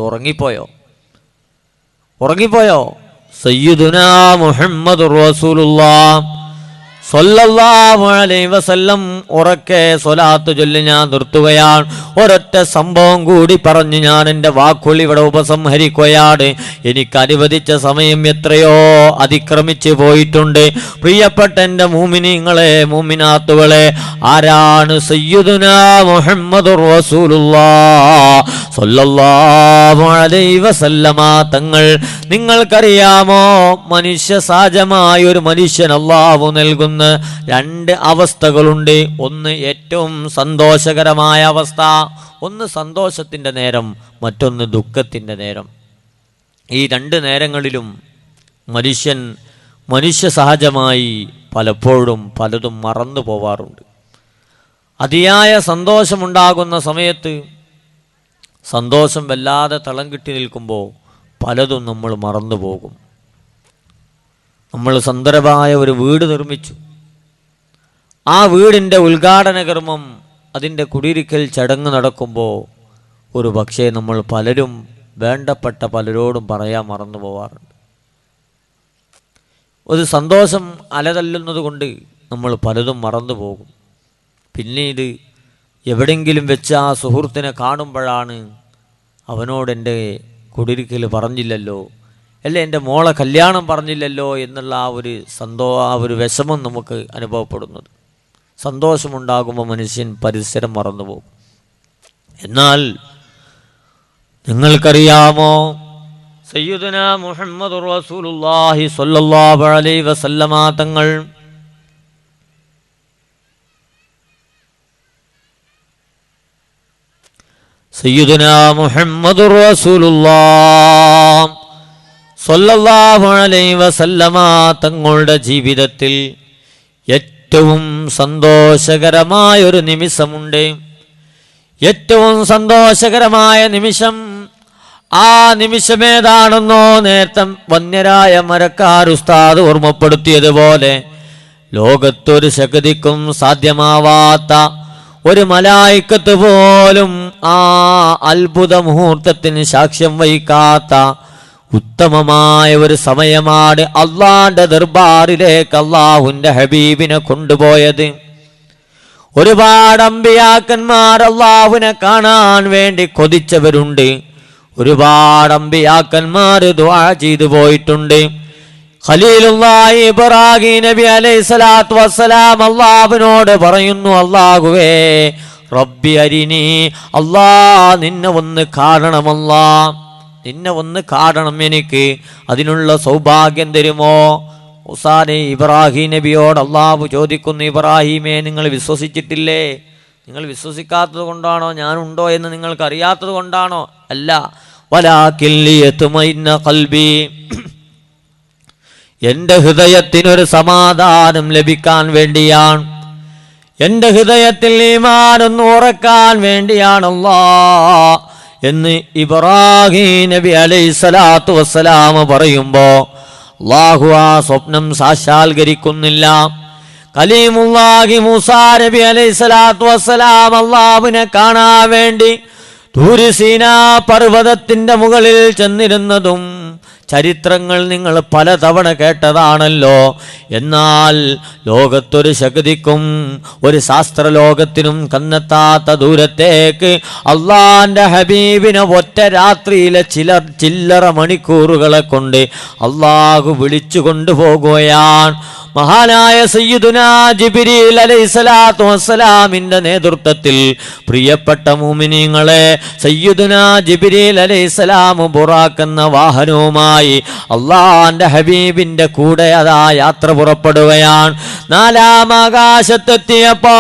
Speaker 1: ഉറങ്ങിപ്പോയോ? സയ്യിദുനാ മുഹമ്മദുർ റസൂലുള്ളാഹി സ്വല്ലല്ലാഹു അലൈഹി വസല്ലം ഉറക്കെ സ്വലാത്ത് ചൊല്ലി ഞാൻ നിർത്തുകയാണ്. ഒരൊറ്റ സംഭവം കൂടി പറഞ്ഞ് ഞാൻ എൻ്റെ വാക്കുകൾ ഇവിടെ ഉപസംഹരിക്കുകയാണ്. എനിക്ക് അനുവദിച്ച സമയം എത്രയോ അതിക്രമിച്ചു പോയിട്ടുണ്ട്. പ്രിയപ്പെട്ട എൻ്റെ മുഅ്മിനീങ്ങളെ, മുഅ്മിനാത്തുകളെ, ആരാണ് സയ്യിദുനാ മുഹമ്മദുർ റസൂലുള്ളാഹി സ്വല്ലല്ലാഹു അലൈഹി വസല്ലമ തങ്ങൾ? നിങ്ങൾക്കറിയാമോ, മനുഷ്യ സഹജമായ ഒരു മനുഷ്യൻ അല്ലാഹു നൽകുന്ന രണ്ട് അവസ്ഥകളുണ്ട്. ഒന്ന് ഏറ്റവും സന്തോഷകരമായ അവസ്ഥ, ഒന്ന് സന്തോഷത്തിൻ്റെ നേരം, മറ്റൊന്ന് ദുഃഖത്തിൻ്റെ നേരം. ഈ രണ്ട് നേരങ്ങളിലും മനുഷ്യ സഹജമായി പലപ്പോഴും പലതും മറന്നു പോവാറുണ്ട്. അതിയായ സന്തോഷമുണ്ടാകുന്ന സമയത്ത് സന്തോഷം വല്ലാതെ തളം കിട്ടി നിൽക്കുമ്പോൾ പലതും നമ്മൾ മറന്നു പോകും. നമ്മൾ സുന്ദരമായ ഒരു വീട് നിർമ്മിച്ചു. ആ വീടിൻ്റെ ഉദ്ഘാടന കർമ്മം, അതിൻ്റെ കുടിയിരിക്കൽ ചടങ്ങ് നടക്കുമ്പോൾ ഒരു പക്ഷേ നമ്മൾ പലരും വേണ്ടപ്പെട്ട പലരോടും പറയാൻ മറന്നു പോവാറുണ്ട്. ഒരു സന്തോഷം അലതല്ലുന്നത് കൊണ്ട് നമ്മൾ പലതും മറന്നു പോകും. പിന്നീട് എവിടെയെങ്കിലും വെച്ച് ആ സുഹൃത്തിനെ കാണുമ്പോഴാണ് അവനോട് എൻ്റെ കുടിയിരിക്കൽ പറഞ്ഞില്ലല്ലോ, അല്ലെ എൻ്റെ മോളെ കല്യാണം പറഞ്ഞില്ലല്ലോ എന്നുള്ള ആ ഒരു വിഷമം നമുക്ക് അനുഭവപ്പെടുന്നത്. സന്തോഷമുണ്ടാകുമ്പോൾ മനുഷ്യൻ പരിസരം മറന്നുപോകും. എന്നാൽ നിങ്ങൾക്കറിയാമോ, സയ്യിദുനാ മുഹമ്മദുർ റസൂലുള്ളാഹി സ്വല്ലല്ലാഹു അലൈഹി വസല്ലമ തങ്ങൾ സയ്യിദുനാ മുഹമ്മദുർ റസൂലുള്ളാഹി സ്വല്ലല്ലാഹു അലൈഹി വസല്ലമ തങ്ങളുടെ ജീവിതത്തിൽ ഏറ്റവും സന്തോഷകരമായ ഒരു നിമിഷമുണ്ട്. ഏറ്റവും സന്തോഷകരമായ നിമിഷം, ആ നിമിഷമേതാണെന്നോ നേരത്തെ വന്യരായ മരക്കാർ ഉസ്താദ് ഓർമ്മപ്പെടുത്തിയതുപോലെ ലോകത്തൊരു ശക്തിക്കും സാധ്യമാവാത്ത, ഒരു മലായിക്കത്ത് പോലും ആ അത്ഭുത മുഹൂർത്തത്തിന് സാക്ഷ്യം വഹിക്കാത്ത ഉത്തമമായ ഒരു സമയമാണ് അള്ളാന്റെ ദർബാറിലേക്ക് അള്ളാഹുവിന്റെ ഹബീബിനെ കൊണ്ടുപോയത്. ഒരുപാട് അമ്പിയാക്കന്മാർ അള്ളാഹുവിനെ കാണാൻ വേണ്ടി കൊതിച്ചവരുണ്ട്. ഒരുപാട് അമ്പിയാക്കന്മാർ ദുആ ചെയ്തു പോയിട്ടുണ്ട്. ഖലീലുള്ളാഹി ഇബ്രാഹിം നബി അലൈഹിസ്സലാത്തു വസ്സലാം അള്ളാഹുവിനോട് പറയുന്നു, അള്ളാഹുവേ റബ്ബി അരിനി, അല്ലാ നിന്നെ ഒന്ന് കാണണമല്ലാ, നിന്നെ ഒന്ന് കാണണം, എനിക്ക് അതിനുള്ള സൗഭാഗ്യം തരുമോ? മൂസാനെ ഇബ്രാഹിം നബിയോട് അള്ളാഹു ചോദിക്കുന്നു, ഇബ്രാഹിമേ നിങ്ങൾ വിശ്വസിച്ചിട്ടില്ലേ? നിങ്ങൾ വിശ്വസിക്കാത്തത് കൊണ്ടാണോ, ഞാനുണ്ടോ എന്ന് നിങ്ങൾക്ക് അറിയാത്തത് കൊണ്ടാണോ? അല്ല, വലാകിൻ ലിയത്മഇന്ന ഖൽബി, എൻ്റെ ഹൃദയത്തിനൊരു സമാധാനം ലഭിക്കാൻ വേണ്ടിയാണ്, എൻ്റെ ഹൃദയത്തിൽ ഈമാൻ ഒന്ന് ഉറക്കാൻ വേണ്ടിയാണല്ലാഹ് എന്ന് ഇബ്രാഹിം നബി അലൈഹിസ്സലാത്തു വസ്സലാം പറയുമ്പോൾ അല്ലാഹു ആ സ്വപ്നം സാക്ഷാത്കരിക്കുന്നില്ല. കലീമുല്ലാഹി മൂസാ നബി അലൈഹിസ്സലാത്തു വസ്സലാം അല്ലാഹുവിനെ കാണാൻ വേണ്ടി തൂര് സീനാ പർവ്വതത്തിന്റെ മുകളിൽ ചെന്നിരുന്നതും ചരിത്രങ്ങൾ നിങ്ങൾ പലതവണ കേട്ടതാണല്ലോ. എന്നാൽ ലോകത്തൊരു ശക്തിക്കും ഒരു ശാസ്ത്രലോകത്തിനും കന്നെത്താത്ത ദൂരത്തേക്ക് അള്ളാന്റെ ഹബീബിനെ ഒറ്റ രാത്രിയിലെ ചില്ലറ മണിക്കൂറുകളെ കൊണ്ട് അള്ളാഹു വിളിച്ചു കൊണ്ടുപോകുകയാണ്. മഹാനായ സയ്യിദുനാ ജിബ്രീൽ അലൈഹിസ്സലാത്തു വസ്സലാമിന്റെ നേതൃത്വത്തിൽ പ്രിയപ്പെട്ട മുഅ്മിനീങ്ങളെ സയ്യിദുനാ ജിബ്രീൽ അലൈഹിസ്സലാം ബുറാഖ് എന്ന വാഹനവുമായി അള്ളാന്റെ ഹബീബിന്റെ കൂടെ അതാ യാത്ര പുറപ്പെടുകയാണ്. 4-ാം ആകാശത്തെത്തിയപ്പോ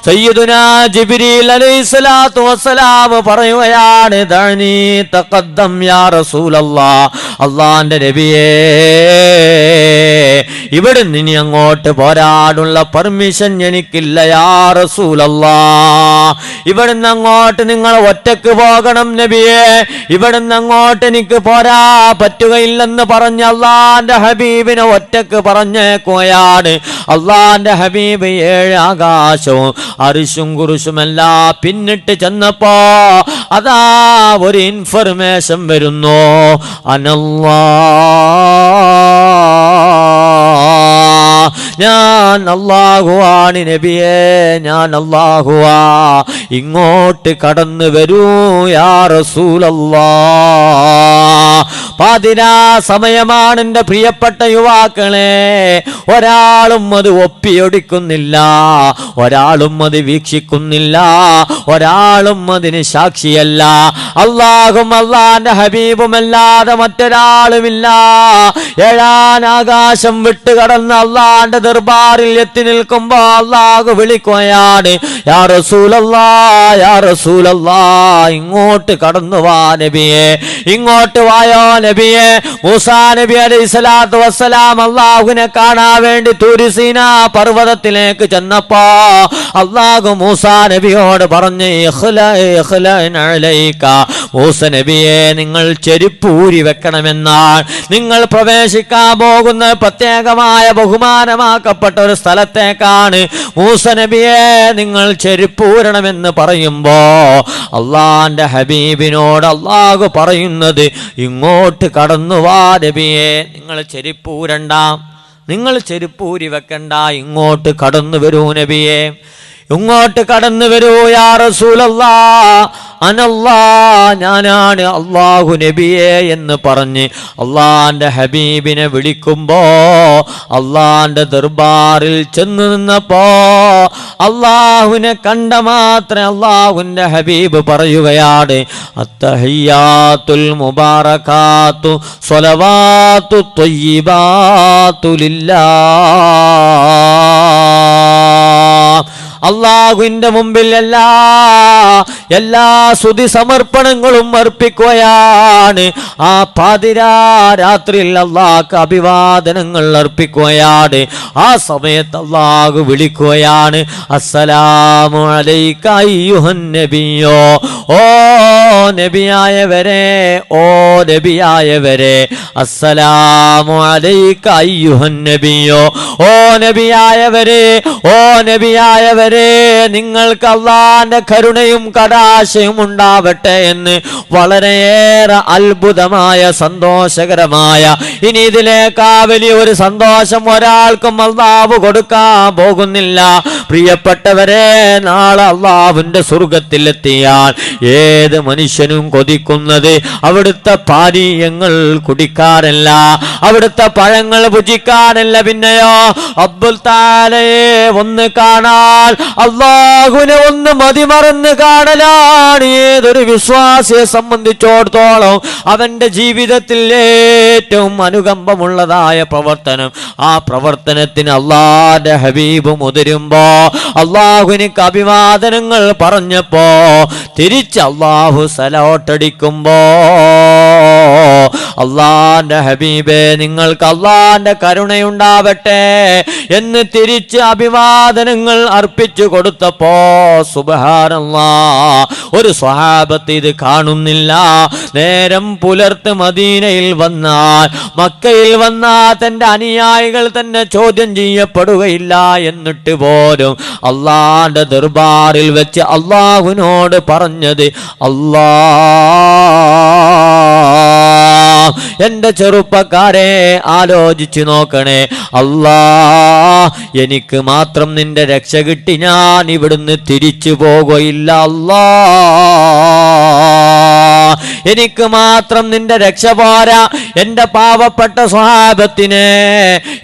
Speaker 1: സയ്യിദുനാ ജിബ്രീൽ അലൈഹിസ്സലാത്തു വസ്സലാം പറയുകയാണ്, ദഅനി തഖദ്ദം യാ റസൂലല്ലാഹ്, അള്ളാന്റെ നബിയേ ഇവിടെ നിന്ന് അങ്ങോട്ട് പോരാടുള്ള പെർമിഷൻ എനിക്കില്ല യാ റസൂലല്ലാഹ്. ഇവിടുന്ന് അങ്ങോട്ട് നിങ്ങൾ ഒറ്റക്ക് പോകണം നബിയെ, ഇവിടുന്ന് അങ്ങോട്ട് എനിക്ക് പോരാ പറ്റുകയില്ലെന്ന് പറഞ്ഞ് അള്ളാന്റെ ഹബീബിനെ ഒറ്റക്ക് പറഞ്ഞേക്കുകയാണ്. അള്ളാന്റെ ഹബീബ് 7 ആകാശവും അർശും കുർശുമെല്ലാം പിന്നിട്ട് ചെന്നപ്പോ അതാ ഒരു ഇൻഫർമേഷൻ വരുന്നു, ഞാൻ അല്ലാഹുവാണ് നബിയേ, ഞാൻ അല്ലാഹുവാ, ഇങ്ങോട്ട് കടന്നു വരൂ യാ റസൂലല്ലാഹ്. പാതിരാ സമയമാണ് എൻ്റെ പ്രിയപ്പെട്ട യുവാക്കളെ. ഒരാളും അത് ഒപ്പിയൊടിക്കുന്നില്ല, ഒരാളും അത് വീക്ഷിക്കുന്നില്ല, ഒരാളും അതിന് സാക്ഷിയല്ല. അല്ലാഹും അല്ലാന്റെ ഹബീബുമല്ലാതെ മറ്റൊരാളുമില്ല. 7-ാം ആകാശം വിട്ട് കടന്ന് അള്ളാന്റെ ദർബാറിൽ എത്തി നിൽക്കുമ്പോ അല്ലാഹു വിളിക്കുകയാണ്, യാ റസൂലല്ലാഹ്, യാ റസൂലല്ലാഹ്, ഇങ്ങോട്ട് കടന്നു വാ നബിയെ, ഇങ്ങോട്ട് വായോ നബിയെ, മൂസാ നബി അലൈഹിസ്സലാത്തു വസ്സലാം അല്ലാഹുവിനെ കാണാൻ വേണ്ടി തൂരി സീനാ പർവ്വതത്തിലേക്ക് ചെന്നപ്പോ അല്ലാഹു മൂസാ നബിയോട് പറഞ്ഞു, മൂസ നബിയെ, നിങ്ങൾ ചെരുപ്പ് ഊരി വെക്കണമെന്നാണ്. നിങ്ങൾ പ്രവേശിക്കാൻ പോകുന്ന പ്രത്യേകമായ ബഹുമാനമാക്കപ്പെട്ട ഒരു സ്ഥലത്തേക്കാണ്. മൂസ നബിയെ, നിങ്ങൾ ചെരുപ്പ് ഊരണമെന്ന് പറയുമ്പോ അള്ളാന്റെ ഹബീബിനോട് അള്ളാഹു പറയുന്നത്, ഇങ്ങോട്ട് കടന്നു വാ നബിയെ, നിങ്ങൾ ചെരുപ്പ് ഊരണ്ട, നിങ്ങൾ ചെരുപ്പ് ഊരി വെക്കണ്ട, ഇങ്ങോട്ട് കടന്നു വരൂ നബിയെ, ഇങ്ങോട്ട് കടന്നു വരൂ യാ റസൂലല്ലാഹ്, അനല്ലാ, ഞാനാണ് അല്ലാഹു നബിയെ എന്ന് പറഞ്ഞ് അള്ളാന്റെ ഹബീബിനെ വിളിക്കുമ്പോ അള്ളാന്റെ ദർബാറിൽ ചെന്ന് നിന്നപ്പോ അള്ളാഹുവിനെ കണ്ട മാത്രം അള്ളാഹുവിന്റെ ഹബീബ് പറയുകയാണ്, അത്തഹിയ്യാത്തുൽ മുബാറകാത്തു സ്വലവാത്തു ത്വയ്യിബാത്തു ലില്ലാഹ്. അള്ളാഹുവിന്റെ മുമ്പിൽ എല്ലാ സ്തുതി സമർപ്പണങ്ങളും അർപ്പിക്കുകയാണ്. ആ പാതിരാ രാത്രിയിൽ അള്ളാഹ്ക്ക് അഭിവാദനങ്ങൾ അർപ്പിക്കുകയാണ്. ആ സമയത്ത് അള്ളാഹു വിളിക്കുകയാണ്, അസ്സലാമു അലൈക അയ്യുഹൻ നബിയോ, ഓ നബിയായവരെ, ഓ നബിയായവരെ, അസ്സലാമു അലൈക അയ്യുഹൻ നബിയോ, ഓ നബിയായവരെ, ഓ നബിയായവരെ, നിങ്ങൾക്ക് അള്ളാന്റെ കരുണയും കടാശയും ഉണ്ടാവട്ടെ എന്ന് വളരെയേറെ അത്ഭുതമായ സന്തോഷകരമായ, ഇനി ഇതിലേക്കാ വലിയ ഒരു സന്തോഷം ഒരാൾക്കും അള്ളാഹു കൊടുക്കാൻ പോകുന്നില്ല. പ്രിയപ്പെട്ടവരെ, നാളെ അള്ളാഹുവിന്റെ സ്വർഗത്തിലെത്തിയാൽ ഏത് മനുഷ്യനും കൊതിക്കുന്നത് അവിടുത്തെ പാനീയങ്ങൾ കുടിക്കാനല്ല, അവിടുത്തെ പഴങ്ങൾ ഭുജിക്കാനല്ല, പിന്നെയോ അബ്ദുൽ താലയെ ഒന്ന് കാണാൻ, അള്ളാഹുവിനെ ഒന്ന് മതിമറന്ന് കാണലാണ് ഏതൊരു വിശ്വാസിയെ സംബന്ധിച്ചിടത്തോളം അവന്റെ ജീവിതത്തിൽ ഏറ്റവും അനുകമ്പമുള്ളതായ പ്രവർത്തനം. ആ പ്രവർത്തനത്തിന് അള്ളാന്റെ ഹബീബ് മുതിരുമ്പോ അള്ളാഹുവിനക്ക് അഭിവാദനങ്ങൾ പറഞ്ഞപ്പോ തിരിച്ച് അള്ളാഹു സലോട്ടടിക്കുമ്പോ അള്ളാന്റെ ഹബീബേ, നിങ്ങൾക്ക് അള്ളാന്റെ കരുണയുണ്ടാവട്ടെ എന്ന് തിരിച്ച് അഭിവാദനങ്ങൾ അർപ്പിച്ചു കൊടുത്തപ്പോ സുബ്ഹാനല്ലാഹ്, ഒരു സ്വഹാബത്ത് ഇത് കാണുന്നില്ല. നേരം പുലർത്ത് മദീനയിൽ വന്നാൽ, മക്കയിൽ വന്നാൽ തന്റെ അനുയായികൾ തന്നെ ചോദ്യം ചെയ്യപ്പെടുകയില്ല. എന്നിട്ട് പോലും അള്ളാന്റെ ദർബാറിൽ വെച്ച് അള്ളാഹുവിനോട് പറഞ്ഞത്, എന്റെ ചെറുപ്പക്കാരെ ആലോചിച്ചു നോക്കണേ, അല്ലാ, എനിക്ക് മാത്രം നിന്റെ രക്ഷ കിട്ടി ഞാൻ ഇവിടുന്ന് തിരിച്ചു പോകുകയില്ല. അല്ലാ, എനിക്ക് മാത്രം നിന്റെ രക്ഷ പോരാ, എന്റെ പാവപ്പെട്ട സ്വഹാബത്തിനെ,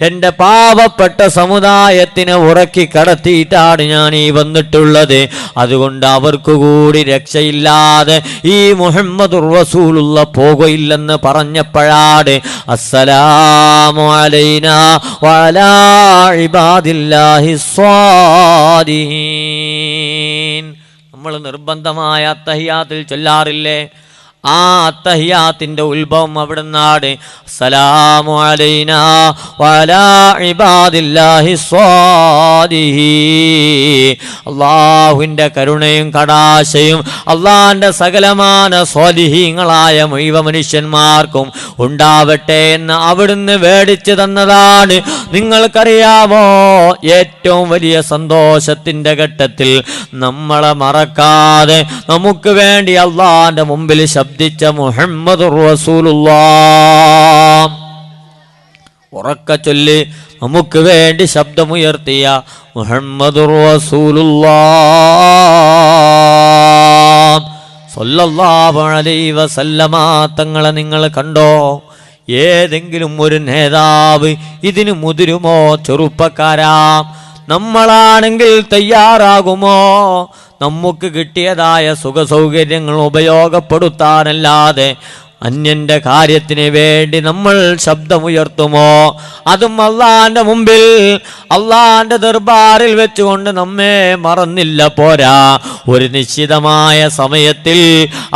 Speaker 1: എന്റെ പാവപ്പെട്ട സമുദായത്തിനെ ഉറക്കി കടത്തിയിട്ടാണ് ഞാൻ ഈ വന്നിട്ടുള്ളത്. അതുകൊണ്ട് അവർക്ക് കൂടി രക്ഷയില്ലാതെ ഈ മുഹമ്മദുർ റസൂലുള്ള പോകുകയില്ലെന്ന് പറഞ്ഞപ്പോഴാണ് അസ്സലാമു അലൈനാ വഅലാ ഇബാദില്ലാഹി സ്വാലിഹീൻ. നമ്മൾ നിർബന്ധമായ അത്തഹിയാത്തിൽ ചൊല്ലാറില്ലേ? ആ അത്തഹിയാത്തിന്റെ ഉത്ഭവം അവിടുന്നാണ്. അസ്സലാമു അലൈനാ വഅലാ ഇബാദില്ലാഹി സ്വാലിഹീൻ. അള്ളാഹുവിന്റെ കരുണയും കടാശയും അള്ളാഹിന്റെ സകലമാന സ്വാലിഹീങ്ങളായ മുഴുവൻ മനുഷ്യന്മാർക്കും ഉണ്ടാവട്ടെ എന്ന് അവിടുന്ന് മേടിച്ചു തന്നതാണ്. നിങ്ങൾക്കറിയാമോ, ഏറ്റവും വലിയ സന്തോഷത്തിന്റെ ഘട്ടത്തിൽ നമ്മളെ മറക്കാതെ നമുക്ക് വേണ്ടി അള്ളാഹിന്റെ മുമ്പിൽ ശബ്ദിച്ച മുഹമ്മദുർ റസൂലുള്ളാഹ്, ഉറക്ക ചൊല്ലി നമുക്ക് വേണ്ടി ശബ്ദമുയർത്തിയ മുഹമ്മദുർ റസൂലുള്ളാഹ് സ്വല്ലല്ലാഹു അലൈഹി വസല്ലമ തങ്ങളെ നിങ്ങൾ കണ്ടോ? ഏതെങ്കിലും ഒരു നേതാവ് ഇതിന് മുതിരുമോ? ചെറുപ്പക്കാരാ, നമ്മളാണെങ്കിൽ തയ്യാറാകുമോ? നമുക്ക് കിട്ടിയതായ സുഖസൗകര്യങ്ങൾ ഉപയോഗപ്പെടുത്താനല്ലാതെ അന്യന്റെ കാര്യത്തിന് വേണ്ടി നമ്മൾ ശബ്ദമുയർത്തുമോ, അതും അള്ളാന്റെ മുമ്പിൽ അള്ളാന്റെ ദർബാറിൽ വെച്ചുകൊണ്ട് നമ്മെ മറന്നില്ല പോരാ, ഒരു നിശ്ചിതമായ സമയത്തിൽ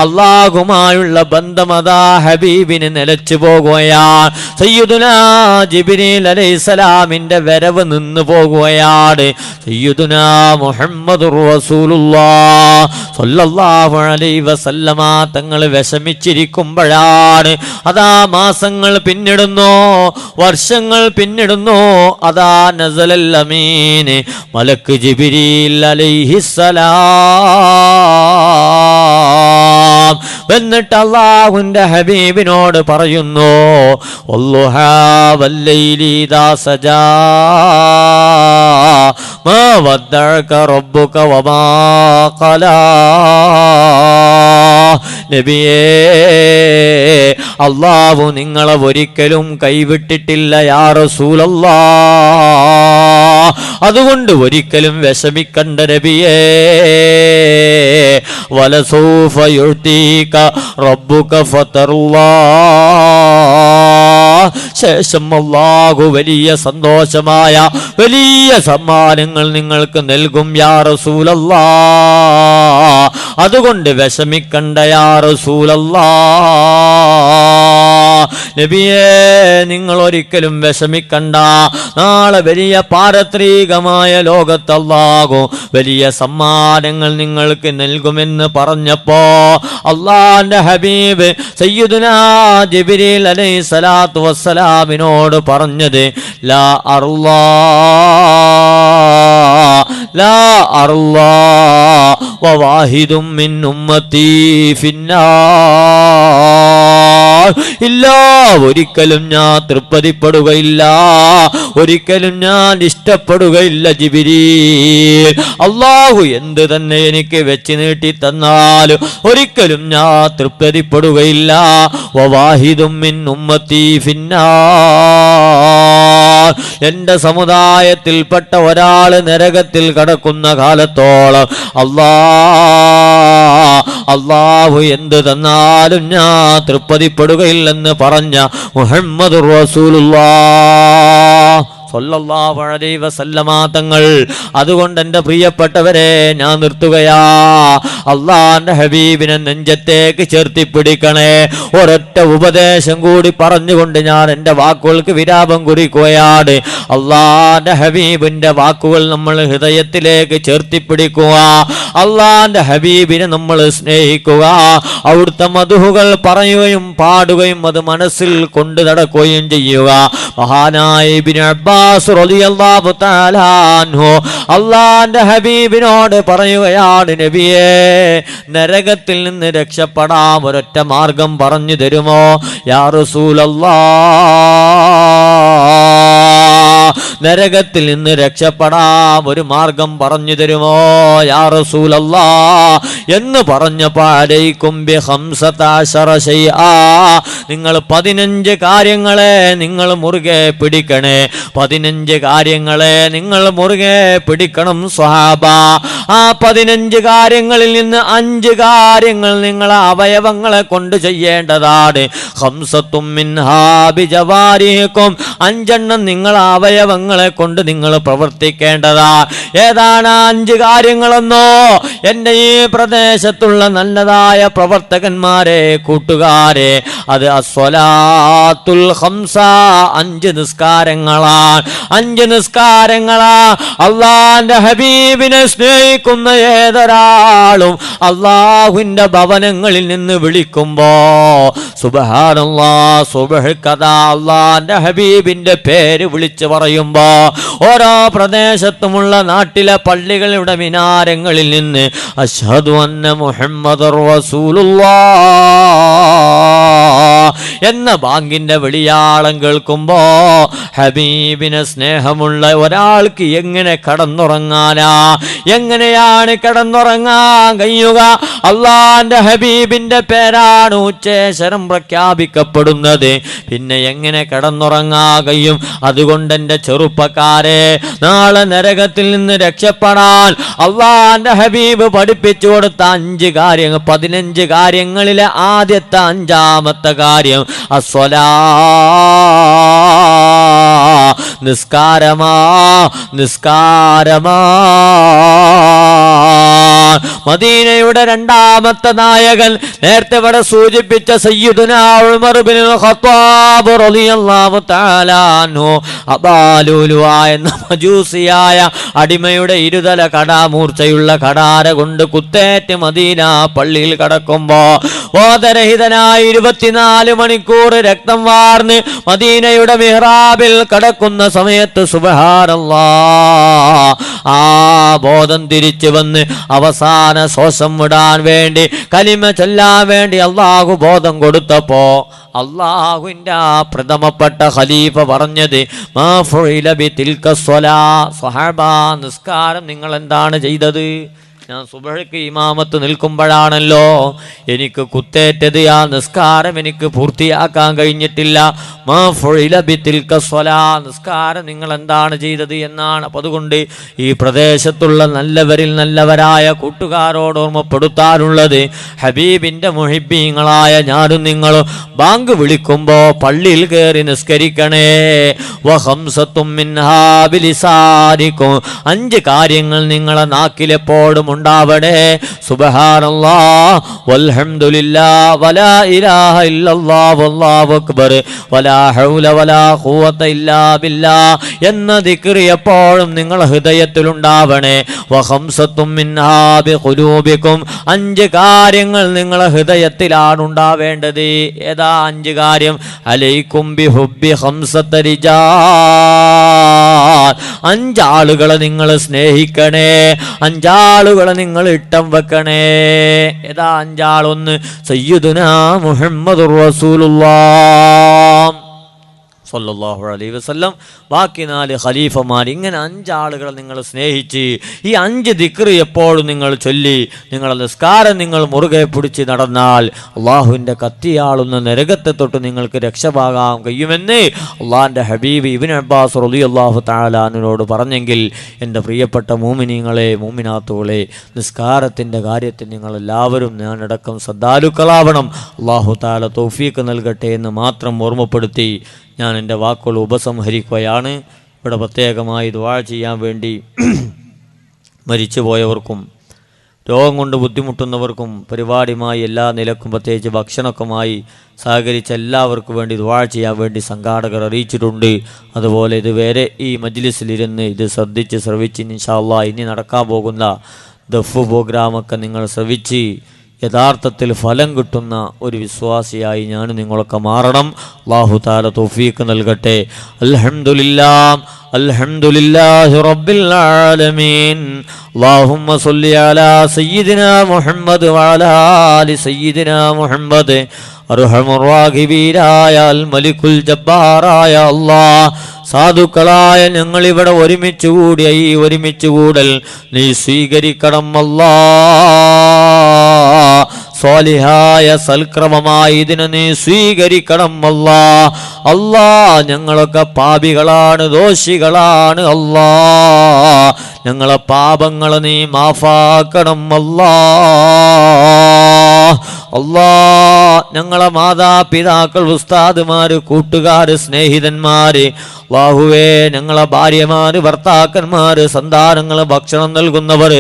Speaker 1: അള്ളാഹുമായുള്ള ബന്ധമതാ ഹബീബിന് നിലച്ചു പോകുകയാണ്. സയ്യിദുനാ ജിബ്രീൽ അലൈഹിസ്സലാമിന്റെ വരവ് നിന്നു പോകുകയാണ്. സയ്യിദുനാ മുഹമ്മദുർ റസൂലുള്ളാഹ് സ്വല്ലല്ലാഹു അലൈഹി വസല്ലമ തങ്ങൾ വിഷമിച്ചിരിക്കുമ്പോഴാണ് അതാ മാസങ്ങൾ പിന്നിടുന്നു, വർഷങ്ങൾ പിന്നിടുന്നു. അതാ നസലൽ അമീൻ മലക്ക് ജിബ്രീൽ അലൈഹിസ്സലാം എന്നിട്ട് അല്ലാഹുവിന്റെ ഹബീബിനോട് പറയുന്നു, വല്ലുഹാ വല്ലൈലി ഇദാ സജാ മാ വദ്ദഅക റബ്ബുക വമാ ഖലാ. നബിയേ, അല്ലാഹു നിങ്ങളെ ഒരിക്കലും കൈവിട്ടിട്ടില്ല യാ റസൂലല്ലാഹ്. അതുകൊണ്ട് ഒരിക്കലും വിഷമിക്കണ്ട നബിയേ. വലസൗഫ യുഅ്തീക റബ്ബുക ഫതറുല്ലാഹ്. ശേഷം അല്ലാഹു വലിയ സന്തോഷമായ വലിയ സമ്മാനങ്ങൾ നിങ്ങൾക്ക് നൽകും യാ റസൂലല്ലാഹ്. അതുകൊണ്ട് വിഷമിക്കണ്ട യാ റസൂലല്ലാഹ്. നബിയേ, നിങ്ങൾ ഒരിക്കലും വിഷമിക്കണ്ട. നാളെ വലിയ പാരത്രികമായ ലോകത്ത് അല്ലാഹു വലിയ സമ്മാനങ്ങൾ നിങ്ങൾക്ക് നൽകുമെന്ന് പറഞ്ഞപ്പോ അല്ലാഹുവിന്റെ ഹബീബ് സയ്യിദുനാ ജിബ്രീൽ അലൈഹിസ്സലാത്തു വസ്സലാമിനോട് പറഞ്ഞത്, ലാ അർളാ ലാ അർളാ വവാഹിദും മിൻ ഉമ്മത്തി ഫിന്നാർ. ഇല്ല, ഒരിക്കലും ഞാൻ തൃപ്തിപ്പെടുകയില്ല, ഒരിക്കലും ഞാൻ ഇഷ്ടപ്പെടുകയില്ല ജിബ്രീൽ. അല്ലാഹു എന്ത് തന്നെ എനിക്ക് വെച്ച് നീട്ടി തന്നാലും ഒരിക്കലും ഞാൻ തൃപ്തിപ്പെടുകയില്ല. വവാഹിദും മിൻ ഉമ്മത്തി ഫിന്നാർ. എന്റെ സമുദായത്തിൽപ്പെട്ട ഒരാൾ നരകത്തിൽ കടക്കുന്ന കാലത്തോളം അല്ലാഹു എന്ത് തന്നാലും ഞാൻ തൃപ്തിപ്പെടുകയില്ലെന്ന് പറഞ്ഞ മുഹമ്മദുർ റസൂലുള്ളാഹ് സ്വല്ലല്ലാഹു അലൈഹി വസല്ലമ തങ്ങൾ. അതുകൊണ്ട് എൻ്റെ പ്രിയപ്പെട്ടവരെ, ഞാൻ നിർത്തുകയാ. അള്ളാന്റെ ഹബീബിനെ നെഞ്ചത്തേക്ക് ചേർത്തിപ്പിടിക്കണേ. ഒരൊറ്റ ഉപദേശം കൂടി പറഞ്ഞുകൊണ്ട് ഞാൻ എൻ്റെ വാക്കുകൾക്ക് വിരാമം കുറിക്കുകയാണ്. അള്ളാന്റെ ഹബീബിന്റെ വാക്കുകൾ നമ്മൾ ഹൃദയത്തിലേക്ക് ചേർത്തിപ്പിടിക്കുക. അള്ളാന്റെ ഹബീബിനെ നമ്മൾ സ്നേഹിക്കുക. അവിടുത്തെ മദ്ഹുകൾ പറയുകയും പാടുകയും അത് മനസ്സിൽ കൊണ്ടു നടക്കുകയും ചെയ്യുക. മഹാനായ ഇബ്നു അബ്ബാസ് റളിയല്ലാഹു തആല അൻഹു അല്ലാഹുവിന്റെ ഹബീബിനോട് പറയുകയാണ്, നബിയേ, നരകത്തിൽ നിന്ന് രക്ഷപ്പെടാൻ ഒരൊറ്റ മാർഗം പറഞ്ഞു തരുമോ യാ റസൂലല്ലാഹ്? നരകത്തിൽ നിന്ന് രക്ഷപ്പെടാൻ ഒരു മാർഗം പറഞ്ഞു തരുമോ യാ റസൂലല്ലാഹ് എന്ന് പറഞ്ഞപ്പോൾ അലൈക്കും ബി 15 ശൈആ, നിങ്ങൾ 15 കാര്യങ്ങളെ നിങ്ങൾ മുറുകെ പിടിക്കണേ. 15 കാര്യങ്ങളെ നിങ്ങൾ മുറുകെ പിടിക്കണം സ്വഹാബ. ആ 15 കാര്യങ്ങളിൽ നിന്ന് 5 കാര്യങ്ങൾ നിങ്ങളെ അവയവങ്ങളെ കൊണ്ട് ചെയ്യേണ്ടതാണ്. ഖംസത്തും മിൻഹാ ബിജവാരിഹിക്കും, 5 എണ്ണം നിങ്ങളെ അവയവങ്ങളെ കൊണ്ട് നിങ്ങൾ പ്രവർത്തിക്കേണ്ടതാ. ഏതാണ് 5 കാര്യങ്ങളെന്നോ? എൻ്റെ ഈ പ്രദേശത്തുള്ള നല്ലതായ പ്രവർത്തകന്മാരെ, കൂട്ടുകാരെ, അത് അസ്വലാത്തുൽ ഖംസ, 5 നിസ്കാരങ്ങളാണ്. 5 നിസ്കാരങ്ങളാ. അള്ളാന്റെ ഹബീബിനെ സ്നേഹിക്കുന്ന ഏതൊരാളും അള്ളാഹുവിന്റെ ഭവനങ്ങളിൽ നിന്ന് വിളിക്കുമ്പോ സുബ്ഹാനല്ലാഹ് സുബ്ഹകദ അള്ളാന്റെ ഹബീബിന്റെ പേര് വിളിച്ചു പറയുമ്പോ ഓരോ പ്രദേശത്തുമുള്ള നാട്ടിലെ പള്ളികളുടെ മിനാരങ്ങളിൽ നിന്ന് അശ്ഹദു അന്ന മുഹമ്മദുർ റസൂലുള്ളാഹ് എന്ന ബാങ്കിന്റെ വെളിയാളം കേൾക്കുമ്പോ ഹബീബിനെ സ്നേഹമുള്ള ഒരാൾക്ക് എങ്ങനെ കടന്നുറങ്ങാനാ? എങ്ങനെയാണ് കിടന്നുറങ്ങാൻ കഴിയുക? അള്ളാന്റെ ഹബീബിന്റെ പേരാണ് ഉച്ചേശ്വരം പ്രഖ്യാപിക്കപ്പെടുന്നത്. പിന്നെ എങ്ങനെ കിടന്നുറങ്ങാൻ കഴിയും? അതുകൊണ്ട് എൻ്റെ ചെറുപ്പക്കാരെ, നാളെ നരകത്തിൽ നിന്ന് രക്ഷപ്പെടാൻ അള്ളാന്റെ ഹബീബ് പഠിപ്പിച്ചു കൊടുത്ത 5 കാര്യങ്ങൾ, 15 കാര്യങ്ങളിലെ ആദ്യത്തെ 5ാമത്തെ കാര്യം അസ്വലാ, നിസ്കാരമാ. മദീനയുടെ 2ാമത്തെ നായകൻ, നേരത്തെ ഇവിടെ സൂചിപ്പിച്ച സയ്യിദുനാ ഉമർ ഇബ്നുൽ ഖത്താബ് റളിയല്ലാഹു തആല അൻഹു, അബാലുലുവ എന്ന മജൂസിയായ അടിമയുടെ ഇരുതല കടാമൂർച്ചയുള്ള കടാര കൊണ്ട് കുത്തേറ്റ് മദീന പള്ളിയിൽ കടക്കുമ്പോ ബോധരഹിതനായി 24 മണിക്കൂർ രക്തം വാർന്ന് മദീനയുടെ മിഹ്റാബിൽ കടക്കുന്ന സമയത്ത് സുബ്ഹാനല്ലാഹ്, ആ ബോധം തിരിച്ചു വന്ന് അവസാന ശ്വാസം വിടാൻ വേണ്ടി, കലിമ ചൊല്ലാൻ വേണ്ടി അള്ളാഹു ബോധം കൊടുത്തപ്പോ അള്ളാഹുവിൻ്റെ ആ പ്രഥമപ്പെട്ട ഖലീഫ പറഞ്ഞത്, മാ ഫുഇല ബിതിൽക സ്വലാ, സ്വഹാബാ നിസ്കാരം നിങ്ങൾ എന്താണ് ചെയ്തത്? ഞാൻ സുബഹയ്ക്ക് ഇമാമത്ത് നിൽക്കുമ്പോഴാണല്ലോ എനിക്ക് കുത്തേറ്റത്, ആ നിസ്കാരം എനിക്ക് പൂർത്തിയാക്കാൻ കഴിഞ്ഞിട്ടില്ല. മാ ഫുഇല ബിതിൽക സ്വലാ, നിസ്കാരം നിങ്ങൾ എന്താണ് ചെയ്തത് എന്നാണ്. അപ്പം അതുകൊണ്ട് ഈ പ്രദേശത്തുള്ള നല്ലവരിൽ നല്ലവരായ കൂട്ടുകാരോട് ഓർമ്മപ്പെടുത്താനുള്ളത്, ഹബീബിൻ്റെ മുഹിബ്ബീങ്ങളായ ഞാനും നിങ്ങളും ബാങ്ക് വിളിക്കുമ്പോൾ പള്ളിയിൽ കയറി നിസ്കരിക്കണേ. വഖംസത്തും മിൻഹാ ബിലിസാനിക്കും, 5 കാര്യങ്ങൾ നിങ്ങളെ നാക്കിലെപ്പോഴും ഉണ്ടാവണേ. സുബ്ഹാനല്ലാഹ് വൽഹംദുലില്ലാഹ് വലാ ഇലാഹ ഇല്ലല്ലാഹ് വല്ലാഹു അക്ബർ വലാ ഹൗല വലാ ഖുവത ഇല്ലാ ബില്ലാഹ് എന്ന ദിക്ർ എപ്പോഴും നിങ്ങളുടെ ഹൃദയത്തിലുണ്ടാവണേ. വഖംസത്തും മിൻഹാ ബിഖുലൂബിക്കും, 5 കാര്യങ്ങൾ നിങ്ങളുടെ ഹൃദയത്തിലാണ് ഉണ്ടാവേണ്ടത്. ഏതാ 5 കാര്യം? അലൈക്കും ബിഹുബ്ബി ഖംസത റിജാൽ, 5 ആളുകളെ നിങ്ങൾ സ്നേഹിക്കണേ, 5 ആളുകളെ നിങ്ങൾ ഇട്ടം വെക്കണേ. ഏതാ 5 ആൾ? 1 സയ്യിദുനാ മുഹമ്മദുർ റസൂലുള്ളാഹ് സല്ലല്ലാഹു അലൈഹി വസല്ലം, ബാക്കി 4 ഖലീഫമാർ. ഇങ്ങനെ 5 ആളുകളെ നിങ്ങൾ സ്നേഹിച്ച് ഈ 5 ദിക്ർ എപ്പോഴും നിങ്ങൾ ചൊല്ലി നിങ്ങളുടെ നിസ്കാരം നിങ്ങൾ മുറുകെ പിടിച്ച് നടന്നാൽ അള്ളാഹുവിൻ്റെ കത്തിയാളുന്ന നരകത്തെ തൊട്ട് നിങ്ങൾക്ക് രക്ഷപാകാൻ കഴിയുമെന്ന് അള്ളാഹിൻ്റെ ഹബീബ് ഇബ്നു അബ്ബാസ് റളിയല്ലാഹു തആല അൻഹുവിനോട് പറഞ്ഞെങ്കിൽ, എൻ്റെ പ്രിയപ്പെട്ട മൂമിനീങ്ങളെ, മൂമിനാത്തുകളെ, നിസ്കാരത്തിൻ്റെ കാര്യത്തിൽ നിങ്ങളെല്ലാവരും ഞാനടക്കം ശ്രദ്ധാലുക്കളാവണം. അള്ളാഹു തആല തൗഫീഖ് നൽകട്ടെ എന്ന് മാത്രം ഓർമ്മപ്പെടുത്തി ഞാൻ എൻ്റെ വാക്കുകൾ ഉപസംഹരിക്കുകയാണ്. ഇവിടെ പ്രത്യേകമായി ദുആ ചെയ്യാൻ വേണ്ടി മരിച്ചുപോയവർക്കും രോഗം കൊണ്ട് ബുദ്ധിമുട്ടുന്നവർക്കും പരിപാടിയുമായി എല്ലാ നിലക്കും പ്രത്യേകിച്ച് ഭക്ഷണമൊക്കെയുമായി സഹകരിച്ച എല്ലാവർക്കും വേണ്ടി ദുആ ചെയ്യാൻ വേണ്ടി സംഘാടകർ അറിയിച്ചിട്ടുണ്ട്. അതുപോലെ ഇതുവരെ ഈ മജ്ലിസിലിരുന്ന് ഇത് ശ്രവിച്ച് ഇൻഷാ അല്ലാഹ് ഇനി നടക്കാൻ പോകുന്ന ദഫ് പ്രോഗ്രാമൊക്കെ നിങ്ങൾ ശ്രവിച്ച് യഥാർത്ഥത്തിൽ ഫലം കിട്ടുന്ന ഒരു വിശ്വാസിയായി ഞാൻ നിങ്ങളൊക്കെ മാറണം. അല്ലാഹു തആല തൗഫീഖ് നൽകട്ടെ. അൽഹംദുലില്ലാഹി റബ്ബിൽ ആലമീൻ. അല്ലാഹുമ്മ സ്വല്ലി അലാ സയ്യിദിനാ മുഹമ്മദ് വഅലാ ആലി സയ്യിദിനാ മുഹമ്മദ്. അർഹമുർ റാഹിബീനായ അൽ മലിക്കുൽ ജബ്ബാറായ അല്ലാഹ്, സാധുക്കളായ ഞങ്ങളിവിടെ ഒരുമിച്ച് കൂടിയ ഈ ഒരുമിച്ച് കൂടൽ നീ സ്വീകരിക്കണം അല്ലാഹ്. സ്വാലിഹായ സൽക്രമമായി ഇതിനെ നീ സ്വീകരിക്കണം അല്ലാഹ്. അല്ലാഹ് ഞങ്ങളൊക്കെ പാപികളാണ്, ദോഷികളാണ് അല്ലാഹ്. ഞങ്ങളെ പാപങ്ങളെ നീ മാഫാക്കണം അല്ലാഹ്. അല്ലാഹ് ഞങ്ങളെ മാതാപിതാക്കൾ, ഉസ്താദുമാര്, കൂട്ടുകാര്, സ്നേഹിതന്മാര്, അല്ലാഹുവേ ഞങ്ങളെ ഭാര്യമാര്, ഭർത്താക്കന്മാര്, സന്താനങ്ങള്, ഭക്ഷണം നൽകുന്നവർ,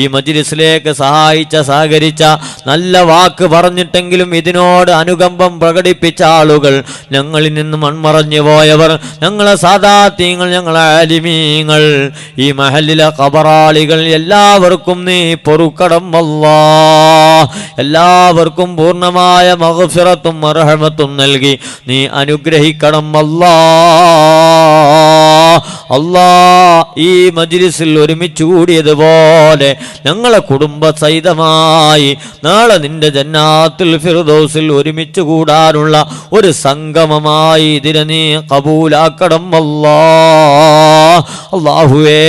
Speaker 1: ഈ മജ്ലിസിലേക്ക് സഹകരിച്ച, നല്ല വാക്ക് പറഞ്ഞിട്ടെങ്കിലും ഇതിനോട് അനുകമ്പം പ്രകടിപ്പിച്ച ആളുകൾ, ഞങ്ങളിൽ നിന്ന് മൺമറഞ്ഞു പോയവർ, ഞങ്ങളെ സാദാത്യങ്ങൾ, ഞങ്ങളെ ആലിമീങ്ങൾ, ഈ മഹല്ലിലെ ഖബറാളികൾ, എല്ലാവർക്കും നീ പൊറുക്കണം അല്ലാഹ്. എല്ലാവർക്കും പൂർണ്ണമായ മഗ്ഫിറത്തും മർഹമത്തും നൽകി നീ അനുഗ്രഹിക്കണം അല്ലാഹ്. അല്ലാ ഈ മജ്ലിസിൽ ഒരുമിച്ച് കൂടിയതുപോലെ ഞങ്ങളെ കുടുംബ സഹിതമായി നാളെ നിന്റെ ജന്നാത്തുൽ ഫിർദൗസിൽ ഒരുമിച്ച് കൂടാനുള്ള ഒരു സംഗമമായി ഇതിനെ നീ കബൂലാക്കണം അല്ലാ. അല്ലാഹുവേ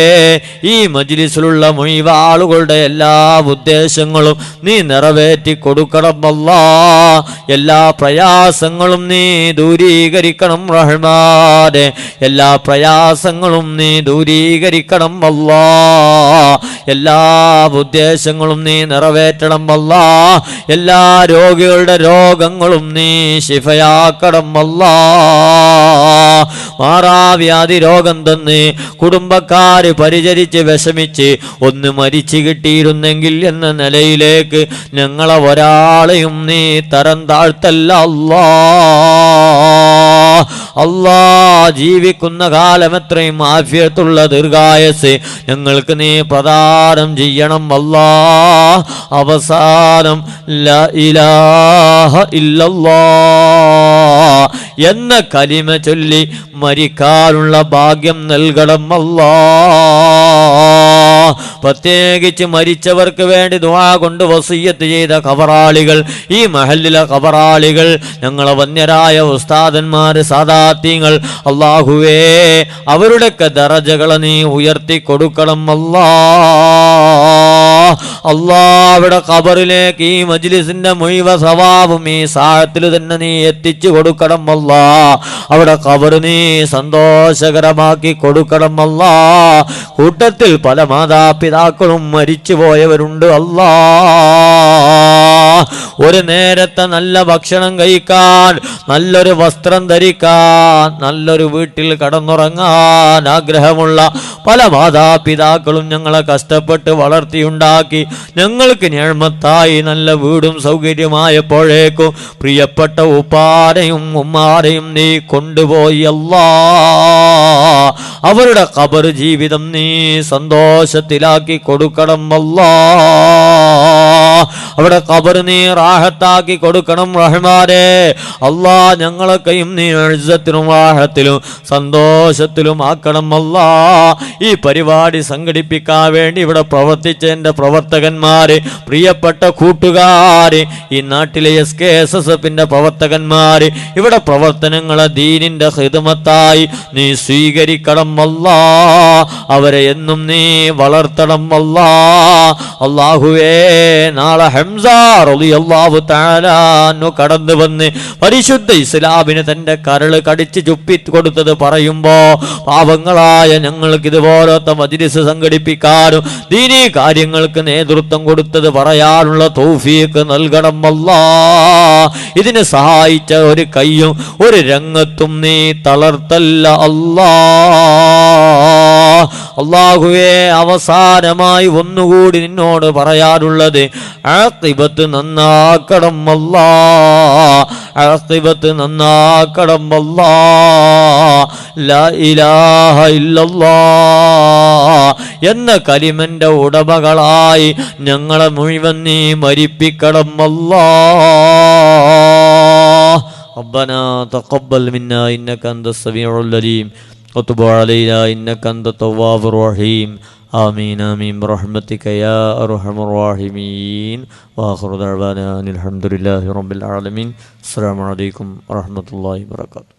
Speaker 1: ഈ മജ്ലിസിലുള്ള മുഴുവൻ ആളുകളുടെ എല്ലാ ഉദ്ദേശങ്ങളും നീ നിറവേറ്റി കൊടുക്കണം അല്ലാ. എല്ലാ പ്രയാസങ്ങളും നീ ദൂരീകരിക്കണം റഹ്മാനെ. എല്ലാ പ്രയാസങ്ങളും നീ ദൂരീകരിക്കണം അല്ലാ. എല്ലാ ഉദ്ദേശങ്ങളും നീ നിറവേറ്റണം അല്ലാ. എല്ലാ രോഗികളുടെ രോഗങ്ങളും നീ ശിഫയാക്കണം അല്ലാ. മാറാവ്യാധി രോഗം തന്ന് കുടുംബക്കാര് പരിചരിച്ച് വിഷമിച്ച് ഒന്ന് മരിച്ചു കിട്ടിയിരുന്നെങ്കിൽ എന്ന നിലയിലേക്ക് ഞങ്ങളെ ഒരാളെയും നീ തരം താഴ്ത്തല്ല അല്ലാ. അല്ലാ ജീവിക്കുന്ന കാലം എത്രയും ആഫിയത്തുള്ള ദീർഘായസ് ഞങ്ങൾക്ക് നീ പ്രദാനം ചെയ്യണം അല്ലാ. അവസാനം ലാ ഇലാഹ ഇല്ലല്ലാഹ് എന്ന കലിമ ചൊല്ലി മരിക്കാനുള്ള ഭാഗ്യം നൽകണം അല്ലാ. പ്രത്യേകിച്ച് മരിച്ചവർക്ക് വേണ്ടി ദുആ കൊണ്ട് വസിയ്യത്ത് ചെയ്ത ഖബറാളികൾ, ഈ മഹല്ലിലെ ഖബറാളികൾ, ഞങ്ങളെ വന്യരായ ഉസ്താദന്മാർ, സാദാത്യങ്ങൾ, അല്ലാഹുവേ അവരുടെയൊക്കെ ദറജകളെ നീ ഉയർത്തി കൊടുക്കണം അല്ലാ. അല്ലാ അവിടെ ഖബറിലേക്ക് ഈ മജ്ലിസിന്റെ മുഴുവൻ സവാബും ഈ സാഅത്തിൽ തന്നെ നീ എത്തിച്ചു കൊടുക്കണം അല്ലാ. അവിടെ ഖബർ നീ സന്തോഷകരമാക്കി കൊടുക്കണം അല്ലാ. കൂട്ടത്തിൽ പല മാതാപിതാക്കളും മരിച്ചു പോയവരുണ്ട് അല്ലാ. ഒരു നേരത്തെ നല്ല ഭക്ഷണം കഴിക്കാൻ, നല്ലൊരു വസ്ത്രം ധരിക്കാൻ, നല്ലൊരു വീട്ടിൽ കടന്നുറങ്ങാൻ ആഗ്രഹമുള്ള പല മാതാപിതാക്കളും ഞങ്ങളെ കഷ്ടപ്പെട്ട് വളർത്തിയുണ്ടാക്കി ഞങ്ങൾക്ക് നിഅ്മത്തായി നല്ല വീടും സൗകര്യമായപ്പോഴേക്കും പ്രിയപ്പെട്ട ഉപ്പാരെയും ഉമ്മാരെയും നീ കൊണ്ടുപോയി അല്ലാ. അവരുടെ ഖബർ ജീവിതം നീ സന്തോഷത്തിലാക്കി കൊടുക്കണം അല്ലാ. അവിടെ ഖബർ നീ റാഹത്താക്കി കൊടുക്കണം റഹ്മാനേ. അല്ലാ ഞങ്ങളൊക്കെയും നീ ഇസ്സത്തിലും റാഹത്തിലും സന്തോഷത്തിലും ആക്കണം അല്ലാ. ഈ പരിപാടി സംഘടിപ്പിക്കാൻ വേണ്ടി ഇവിടെ പ്രവർത്തിച്ച എൻ്റെ പ്രവർത്തകന്മാര്, പ്രിയപ്പെട്ട കൂട്ടുകാര്, ഈ നാട്ടിലെ SKSSFന്റെ പ്രവർത്തകന്മാര്, ഇവിടെ പ്രവർത്തനങ്ങളെ ദീനിന്റെ ഖിദ്മത്തായി നീ സ്വീകരിക്കണം അല്ലാ. അവരെ എന്നും നീ വളർത്തണം അല്ലാ. അല്ലാഹുവേ നാളെ ഹംസ റളിയല്ലാഹു തആല അൻഹു കടന്നു വന്ന് പരിശുദ്ധ ഇസ്ലാമിന് തന്റെ കരള് കടിച്ച് ചുപ്പി കൊടുത്തത് പറയുമ്പോ പാവങ്ങളായ ഞങ്ങൾക്ക് ഇതുപോലത്തെ മജ്ലിസ് സംഘടിപ്പിക്കാനും ദീനീ കാര്യങ്ങൾക്ക് നേതൃത്വം കൊടുത്തത് പറയാനുള്ള തൗഫീഖ് നൽകണം അല്ലാ. ഇതിനെ സഹായിച്ച ഒരു കയ്യും ഒരു രംഗത്തും നീ തളർത്തല്ല അല്ലാ. അല്ലാഹുവേ അവസാനമായി ഒന്നുകൂടി നിന്നോട് പറയാനുള്ളത് ആഖിബത്ത് നന്നാക്കണം അല്ലാ. ആഖിബത്ത് നന്നാക്കണം അല്ലാ. ലാ ഇലാഹ ഇല്ലല്ലാഹ് എന്ന കലിമന്റെ ഉടമകളായി ഞങ്ങളെ മുഴുവൻ നീ മരിപ്പിക്കണം അല്ലാ. റബ്ബനാ തഖബ്ബൽ മിന്നാ ഇന്നക അൻതസ് സമീഉൽ അലീം وتب علينا إنك أنت التواب الرحيم آمين آمين برحمتك يا أرحم الراحمين وآخر دعوانا أن الحمد لله رب العالمين السلام عليكم ورحمة الله وبركاته.